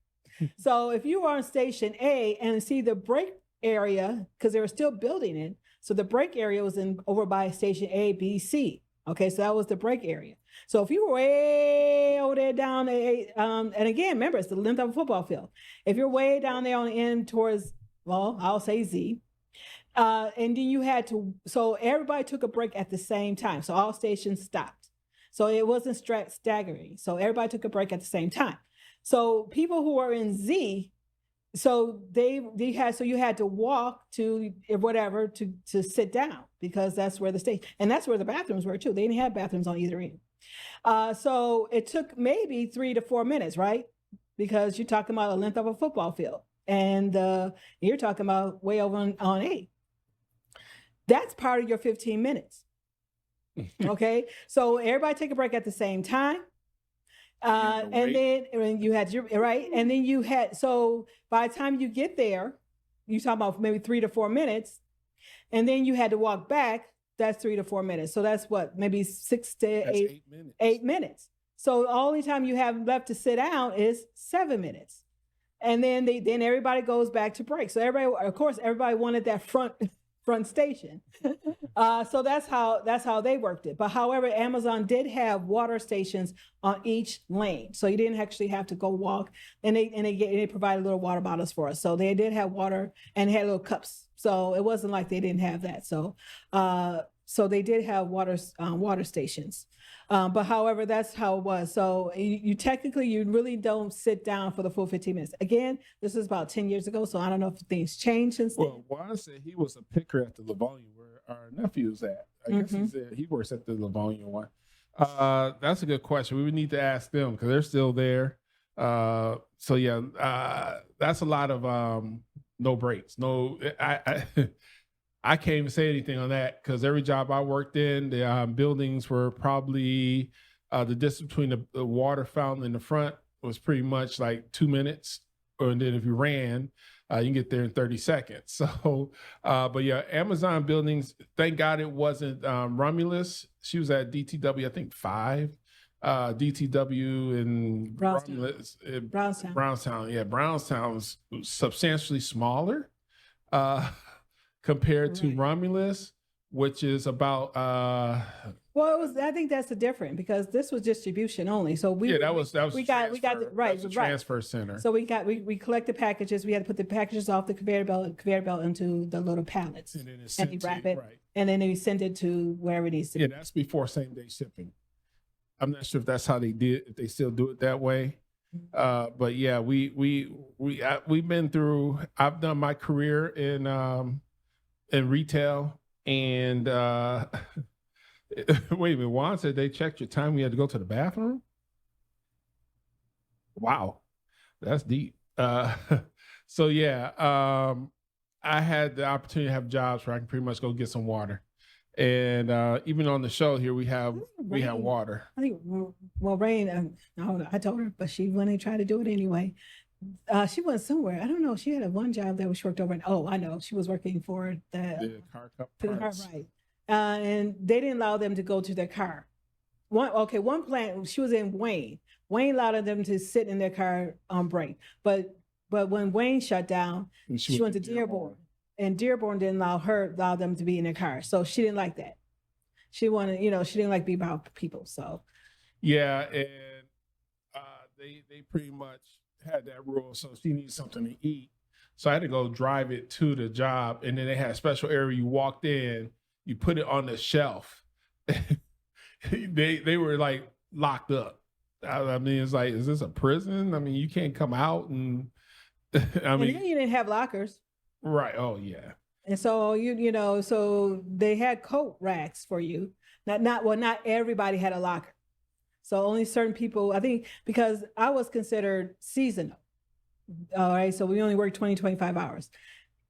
so if you were on station A and see the break area, because they were still building it, so the break area was over by station A, B, C. Okay, so that was the break area. So if you were way over there down, and again, remember, it's the length of a football field. If you're way down there on the end towards, well, I'll say Z, and then you had to, so everybody took a break at the same time. So all stations stopped. So it wasn't staggering. So everybody took a break at the same time. So people who were in Z, so you had to walk to whatever to sit down because that's where the station, and that's where the bathrooms were too. They didn't have bathrooms on either end. So it took maybe 3 to 4 minutes, right? Because you're talking about a length of a football field, and you're talking about way over on A. That's part of your 15 minutes. Okay, so everybody take a break at the same time. And then you had your right, and then you had, so by the time you get there, you talk about maybe 3 to 4 minutes, and then you had to walk back. That's 3 to 4 minutes. So that's what, maybe 6 to 8 minutes. 8 minutes. So the only time you have left to sit down is 7 minutes, and then everybody goes back to break. So everybody wanted that front station. So that's how they worked it. But however, Amazon did have water stations on each lane, so you didn't actually have to go walk. And they provided little water bottles for us, so they did have water and had little cups. So it wasn't like they didn't have that. So they did have water stations. But however, that's how it was. So you technically, you really don't sit down for the full 15 minutes. Again, this is about 10 years ago, so I don't know if things changed since then. Well, Juan said he was a picker at the Livonia where our nephew is at. I guess he works at the Livonia one. That's a good question. We would need to ask them because they're still there. So yeah, that's a lot of no breaks. No, I can't even say anything on that because every job I worked in, the buildings were probably the distance between the water fountain in the front was pretty much like 2 minutes. And then if you ran, you can get there in 30 seconds. So, but yeah, Amazon buildings, thank God it wasn't Romulus. She was at DTW, I think 5. DTW in Brownstown. Yeah, Brownstown was substantially smaller. Compared to Romulus, which is about well, I think that's the difference because this was distribution only. So we got the transfer center. So we collected packages. We had to put the packages off the conveyor belt into the little pallets, and we wrap it, and then we send it to wherever it needs to be. Yeah, that's before same day shipping. I'm not sure if that's how they did. If they still do it that way. But yeah, we've been through. I've done my career in retail, and wait a minute, Juan said they checked your time. We had to go to the bathroom. Wow, that's deep. So yeah, I had the opportunity to have jobs where I can pretty much go get some water, and even on the show here we have water. I think Rain. I told her, but she went and tried to do it anyway. She went somewhere. I don't know. She had one job that she worked over. I know. She was working for the car parts. Right. And they didn't allow them to go to their car. One plant, she was in Wayne. Wayne allowed them to sit in their car on break. But when Wayne shut down, she went to Dearborn. And Dearborn didn't allow them to be in their car. So she didn't like that. She didn't like being about people. So yeah, and they pretty much had that rule, so she needed something to eat. So I had to go drive it to the job, and then they had a special area. You walked in, you put it on the shelf. they were like locked up. I mean, it's like, is this a prison? I mean, you can't come out, and and then you didn't have lockers, right? Oh yeah. And so so they had coat racks for you. Not everybody had a locker. So only certain people, I think, because I was considered seasonal. All right. So we only worked 20, 25 hours.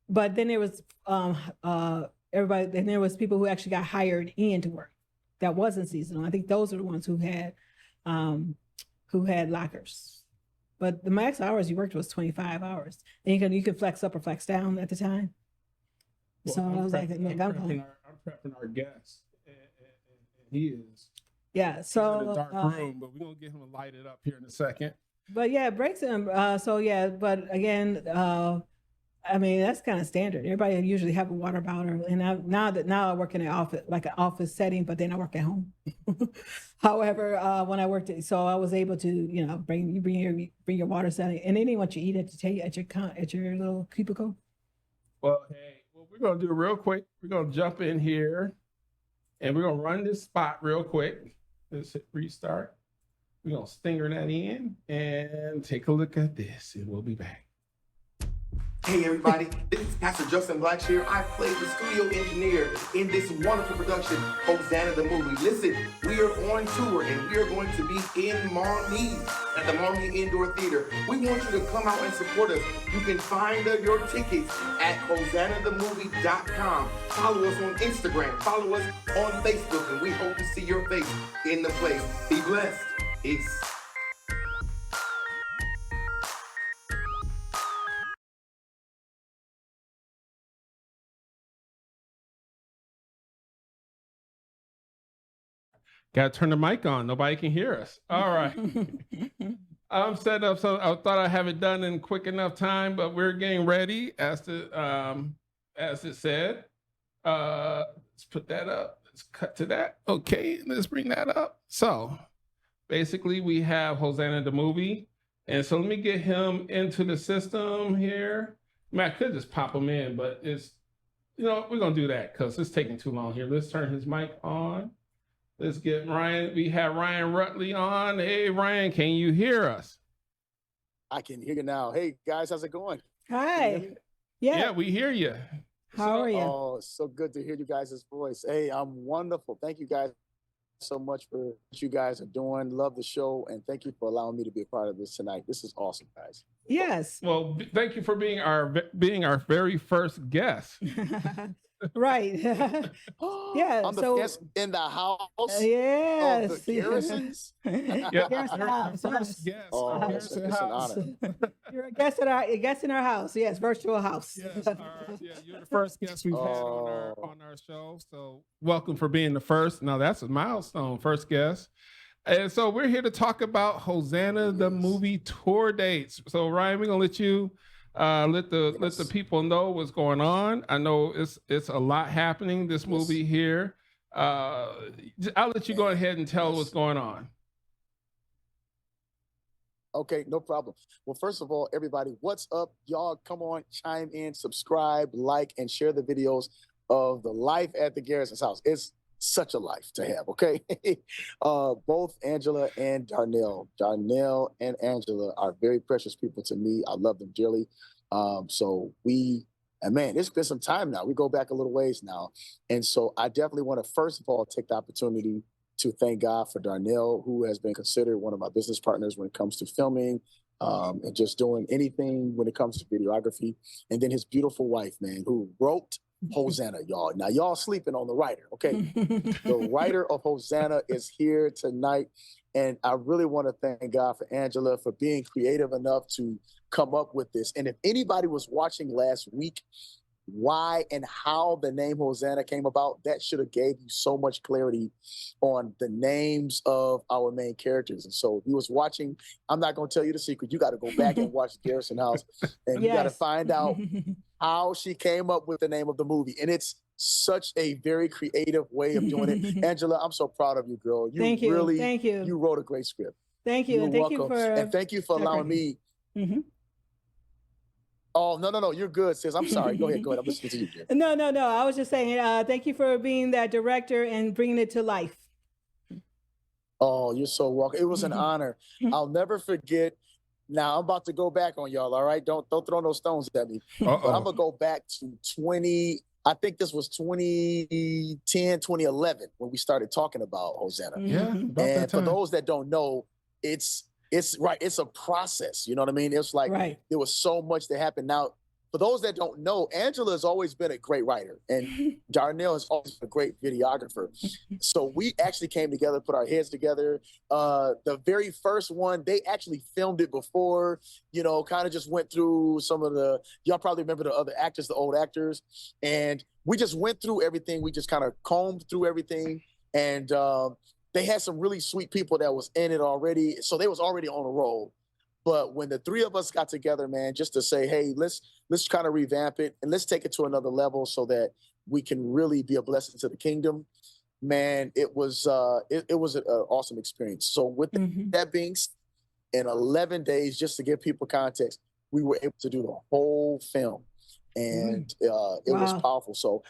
But then there was everybody, and there was people who actually got hired in to work. that wasn't seasonal. I think those are the ones who had lockers. But the max hours you worked was 25 hours. And you can flex up or flex down at the time. Well, So I was like, I'm prepping our guest, and he is. Yeah. So he's in a dark room, but we're gonna get him to light it up here in a second. But yeah, breaks him. But again, I mean, that's kind of standard. Everybody usually have a water bottle, and now I work in an office, like an office setting, but then I work at home. However, when I worked so I was able to, bring your water setting, and then what you eat at your little cubicle. Well, we're gonna do it real quick. We're gonna jump in here, and we're gonna run this spot real quick. Let's hit restart. We're gonna stinger that in and take a look at this, and we'll be back. Hey everybody, this is Pastor Justin Blackshear. I play the studio engineer in this wonderful production, Hosanna the Movie. Listen, we are on tour and we are going to be in Maumee at the Maumee Indoor Theater. We want you to come out and support us. You can find your tickets at hosannathemovie.com. Follow us on Instagram, follow us on Facebook, and we hope to see your face in the place. Be blessed. Peace. Got to turn the mic on. Nobody can hear us. All right. I'm setting up. So I thought I'd have it done in quick enough time, but we're getting ready as it said. Let's put that up. Let's cut to that. Okay, let's bring that up. So basically we have Hosanna the Movie. And so let me get him into the system here. I mean, I could just pop him in, but it's, we're going to do that because it's taking too long here. Let's turn his mic on. Let's get Ryan. We have Ryan Rutley on. Hey, Ryan, can you hear us? I can hear you now. Hey, guys, how's it going? Hi. Yeah, we hear you. How are you? Oh, it's so good to hear you guys' voice. Hey, I'm wonderful. Thank you guys so much for what you guys are doing. Love the show, and thank you for allowing me to be a part of this tonight. This is awesome, guys. Yes. Well, thank you for being our very first guest. Right. Yeah. I'm the guest in the house. Yes. Of the Garrisons. Yeah. First guest. Oh, it's an honor. You're a guest in our house. Yes, virtual house. Yes. You're the first guest we've had on our show. So welcome for being the first. Now that's a milestone, first guest. And so we're here to talk about Hosanna the Movie tour dates. So Ryan, we're gonna let you let the people know what's going on. I know it's a lot happening this movie here. I'll let you go ahead and tell what's going on. Okay, no problem. Well, first of all, everybody, what's up? Y'all come on, chime in, subscribe, like, and share the videos of the life at the Garrison's house. It's such a life to have, okay? Both Angela and Darnell and Angela are very precious people to me. I love them dearly. Man, it's been some time now. We go back a little ways now. And so I definitely want to, first of all, take the opportunity to thank God for Darnell, who has been considered one of my business partners when it comes to filming and just doing anything when it comes to videography. And then his beautiful wife, man, who wrote Hosanna, y'all. Now, y'all sleeping on the writer, okay? The writer of Hosanna is here tonight. And I really want to thank God for Angela for being creative enough to come up with this. And if anybody was watching last week, why and how the name Hosanna came about, that should have gave you so much clarity on the names of our main characters. And so if you was watching, I'm not going to tell you the secret. You got to go back and watch the Garrison House, and you got to find out how she came up with the name of the movie. And it's such a very creative way of doing it. Angela, I'm so proud of you, girl. Thank you. Really, thank you. You wrote a great script. Thank you. You're and thank you for allowing me. Oh, no. You're good, sis. I'm sorry. Go ahead. I'm listening to you, dear. No. I was just saying, thank you for being that director and bringing it to life. Oh, you're so welcome. It was an honor. I'll never forget. Now, I'm about to go back on y'all, all right? Don't throw no stones at me. But I'm going to go back to I think this was 2010, 2011 when we started talking about Hosanna. Yeah. And for those that don't know, it's right. It's a process. You know what I mean? It's like there was so much that happened. Now, for those that don't know, Angela has always been a great writer, and Darnell has always been a great videographer. So we actually came together, put our heads together. The very first one, they actually filmed it before, kind of just went through some of y'all probably remember the other actors, the old actors. And we just went through everything. We just kind of combed through everything. And they had some really sweet people that was in it already. So they was already on a roll. But when the three of us got together, man, just to say, hey, let's kind of revamp it and let's take it to another level so that we can really be a blessing to the kingdom, man, it was an awesome experience. So with that being said, in 11 days, just to give people context, we were able to do the whole film, and it was powerful. So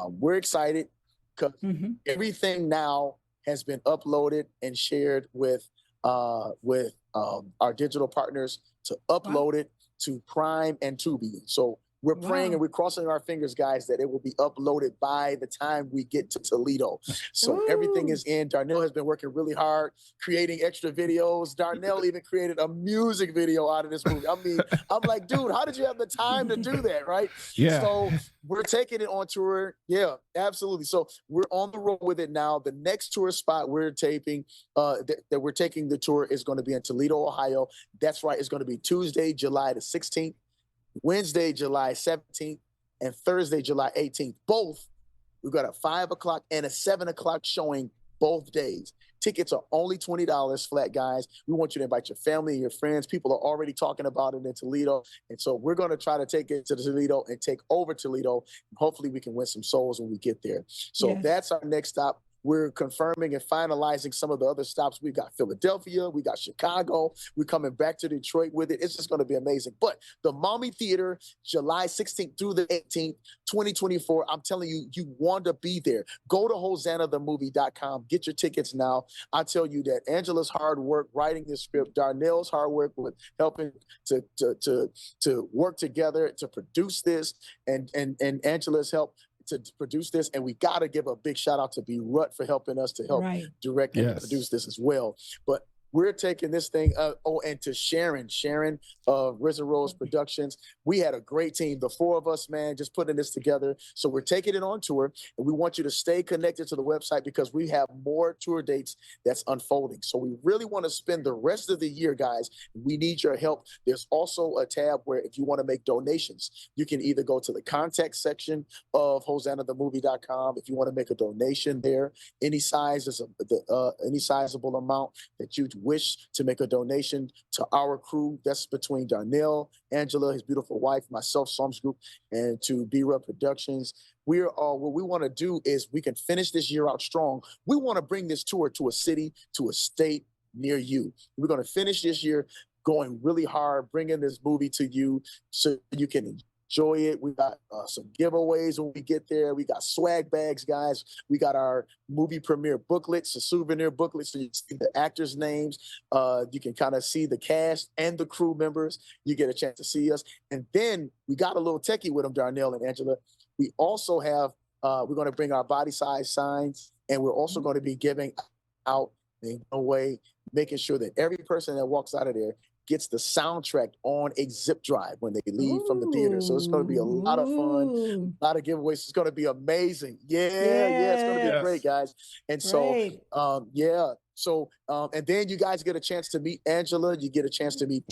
we're excited because everything now has been uploaded and shared with our digital partners to upload it to Prime and Tubi. So we're praying and we're crossing our fingers, guys, that it will be uploaded by the time we get to Toledo. So everything is in. Darnell has been working really hard, creating extra videos. Darnell even created a music video out of this movie. I mean, I'm like, dude, how did you have the time to do that, right? Yeah. So we're taking it on tour. Yeah, absolutely. So we're on the road with it now. The next tour spot we're taping, that we're taking the tour is going to be in Toledo, Ohio. That's right. It's going to be Tuesday, July the 16th. Wednesday, July 17th, and Thursday, July 18th. Both, we've got a 5 o'clock and a 7 o'clock showing both days. Tickets are only $20 flat, guys. We want you to invite your family and your friends. People are already talking about it in Toledo. And so we're going to try to take it to Toledo and take over Toledo. Hopefully we can win some souls when we get there. So that's our next stop. We're confirming and finalizing some of the other stops. We've got Philadelphia. We got Chicago. We're coming back to Detroit with it. It's just going to be amazing. But the Mommy Theater, July 16th through the 18th, 2024, I'm telling you, you want to be there. Go to hosannathemovie.com. Get your tickets now. I tell you that Angela's hard work writing this script, Darnell's hard work with helping to work together to produce this, and Angela's help to produce this, and we got to give a big shout out to B. Rutt for helping us to help direct and produce this as well. But we're taking this thing, and to Sharon of Risen Rose Productions. We had a great team, the four of us, man, just putting this together. So we're taking it on tour, and we want you to stay connected to the website because we have more tour dates that's unfolding. So we really want to spend the rest of the year, guys. We need your help. There's also a tab where if you want to make donations, you can either go to the contact section of hosannathemovie.com. If you want to make a donation there, any size is any sizable amount that you wish to make a donation to our crew. That's between Darnell, Angela, his beautiful wife, myself, Psalms Group, and to B-Rub Productions. We're what we want to do is we can finish this year out strong. We want to bring this tour to a city, to a state near you. We're going to finish this year going really hard, bringing this movie to you so you can enjoy it. We got some giveaways when we get there. We got swag bags, guys. We got our movie premiere booklets, a souvenir booklet, so you can see the actors' names. You can kind of see the cast and the crew members. You get a chance to see us. And then we got a little techie with them, Darnell and Angela. We also have, we're going to bring our body size signs, and we're also going to be giving out, in a way, making sure that every person that walks out of there gets the soundtrack on a zip drive when they leave from the theater. So it's going to be a lot of fun, a lot of giveaways. It's going to be amazing. It's going to be great, guys. And so, So, and then you guys get a chance to meet Angela. You get a chance to meet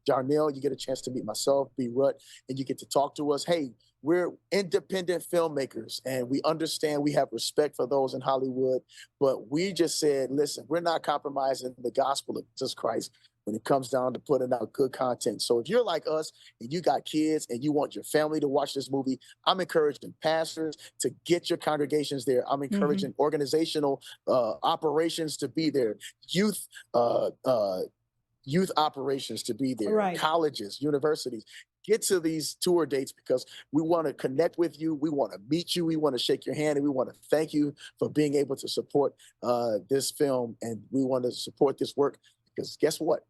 Darnell. You get a chance to meet myself, B. Rutt, and you get to talk to us. Hey, we're independent filmmakers, and we understand we have respect for those in Hollywood, but we just said, listen, we're not compromising the gospel of Jesus Christ when it comes down to putting out good content. So if you're like us and you got kids and you want your family to watch this movie, I'm encouraging pastors to get your congregations there. I'm encouraging organizational operations to be there, youth operations to be there, colleges, universities. Get to these tour dates because we want to connect with you. We want to meet you. We want to shake your hand, and we want to thank you for being able to support this film. And we want to support this work because guess what?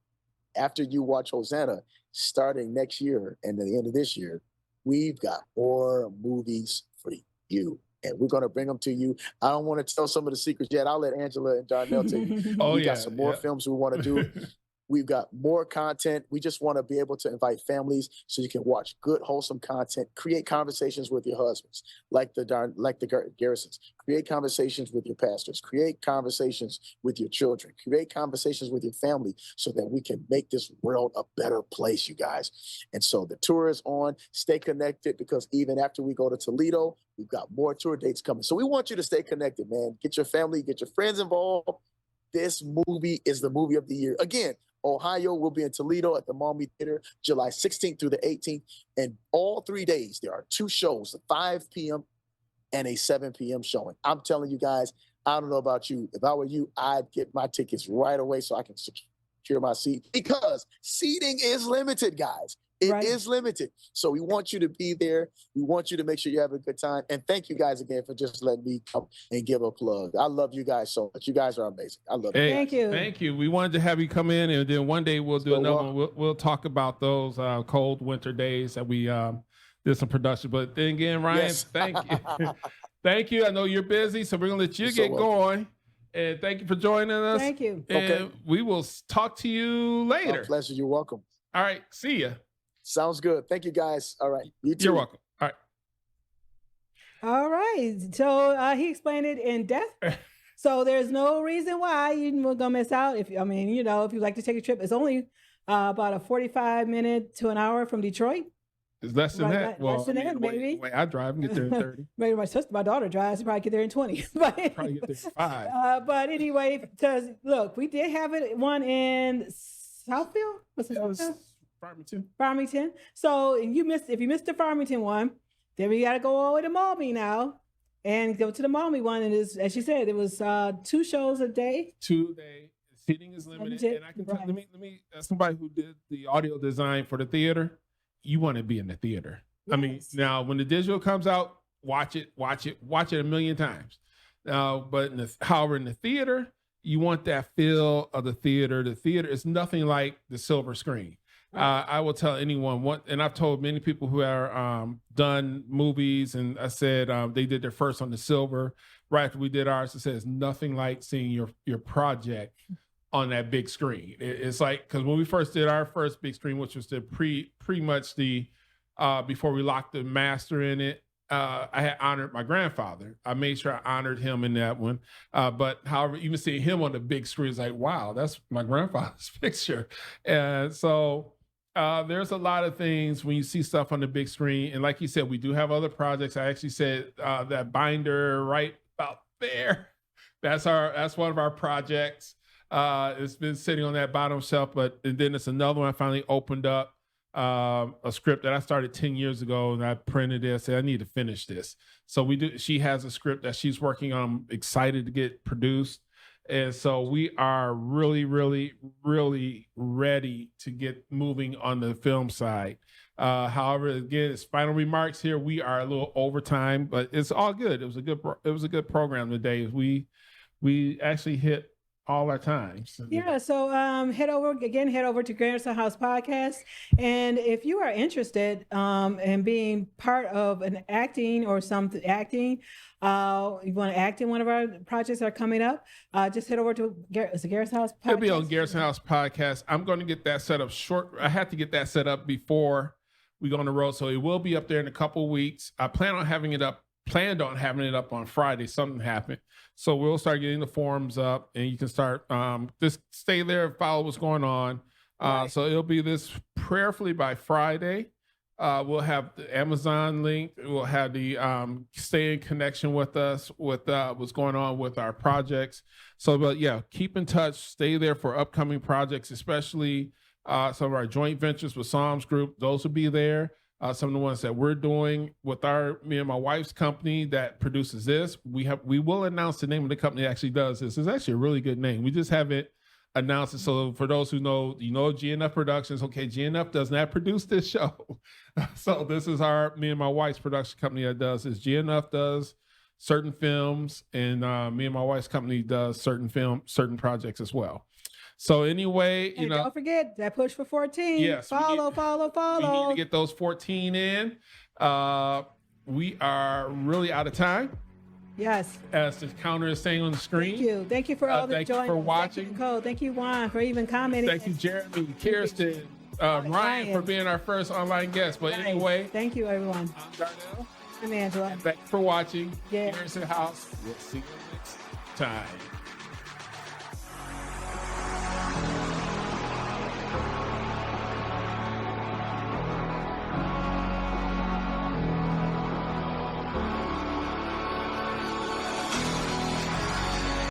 After you watch Hosanna, starting next year and at the end of this year, we've got more movies for you. And we're going to bring them to you. I don't want to tell some of the secrets yet. I'll let Angela and Darnell tell you. We got some more films we want to do. We've got more content. We just want to be able to invite families so you can watch good, wholesome content, create conversations with your husbands, like the Garrisons, create conversations with your pastors, create conversations with your children, create conversations with your family so that we can make this world a better place, you guys. And so the tour is on. Stay connected, because even after we go to Toledo, we've got more tour dates coming. So we want you to stay connected, man. Get your family, get your friends involved. This movie is the movie of the year. Again, Ohio will be in Toledo at the Maumee Theater, July 16th through the 18th. And all 3 days, there are 2 shows, a 5 p.m. and a 7 p.m. showing. I'm telling you guys, I don't know about you. If I were you, I'd get my tickets right away so I can secure my seat, because seating is limited, guys. It is limited. So we want you to be there. We want you to make sure you have a good time. And thank you guys again for just letting me come and give a plug. I love you guys so much. You guys are amazing. I love you. Thank you. Thank you. We wanted to have you come in, and then one day we'll do another one. We'll talk about those cold winter days that we did some production. But then again, Ryan, thank you. Thank you. I know you're busy, so we're going to let you get going. And thank you for joining us. Thank you. And we will talk to you later. My pleasure. You're welcome. All right. See ya. Sounds good. Thank you, guys. All right. You too. You're welcome. All right. All right. So he explained it in depth. So there's no reason why you're gonna miss out. If you like to take a trip, it's only about a 45-minute to an hour from Detroit. It's less than that. Less than that, maybe. Wait, I drive and get there in 30. Maybe my daughter drives. She probably get there in 20. But probably get there in 5. But anyway, because look, we did have one in Southfield. What's it? Farmington. So if you missed the Farmington one, then we got to go all the way to Maumee now and go to the Maumee one. And as she said, it was 2 shows a day. 2 day. Seating is limited. And I can tell, let me as somebody who did the audio design for the theater, you want to be in the theater. Yes. I mean, now when the digital comes out, watch it a million times. But however, in the theater, you want that feel of the theater. The theater is nothing like the silver screen. I will tell anyone, and I've told many people who are done movies, and I said they did their first on the silver. Right after we did ours, I said it's nothing like seeing your project on that big screen. It's like, because when we first did our first big screen, which was the pretty much the before we locked the master in it, I had honored my grandfather. I made sure I honored him in that one. But however, even seeing him on the big screen is like, wow, that's my grandfather's picture. And so there's a lot of things when you see stuff on the big screen. And like you said, we do have other projects. I actually said that binder right about there. That's one of our projects. It's been sitting on that bottom shelf, and then it's another one I finally opened up. A script that I started 10 years ago, and I printed it. I said, I need to finish this. So she has a script that she's working on, excited to get produced. And so we are really, really, really ready to get moving on the film side. However, again, it's final remarks here. We are a little over time, but it's all good. It was a good program today. We actually hit all our times. Yeah. So head over to Garrison House Podcast. And if you are interested in being part of an acting or something, you want to act in one of our projects that are coming up, just head over to Garrison House Podcast. It'll be on Garrison House Podcast. I'm going to get that set up I had to get that set up before we go on the road. So it will be up there in a couple of weeks. I planned on having it up on Friday. Something happened. So we'll start getting the forums up, and you can start, just stay there and follow what's going on. Right. So it'll be this prayerfully by Friday. We'll have the Amazon link. We'll have the stay in connection with us with what's going on with our projects. So, but yeah, keep in touch. Stay there for upcoming projects, especially some of our joint ventures with Psalms Group. Those will be there. Some of the ones that we're doing with me and my wife's company that produces this. We will announce the name of the company that actually does this. It's actually a really good name. We just haven't announced it. So for those who know, GNF Productions. Okay, GNF does not produce this show. So this is me and my wife's production company that does this. GNF does certain films, and me and my wife's company does certain projects as well. So anyway, don't forget that push for 14. Yes, follow. We need to get those 14 in. We are really out of time. Yes. as the counter is saying on the screen. Thank you. Thank you for all the Thank you joining. for Thank watching. you, Nicole. Thank you, Juan, for even commenting. Thank you, Jeremy, Kirsten, Ryan, for being our first online guest. But Nice. anyway, Thank you, everyone. I'm Darnell. I'm Angela. Thank you for watching. Yeah. Garrison House. We'll see you next time.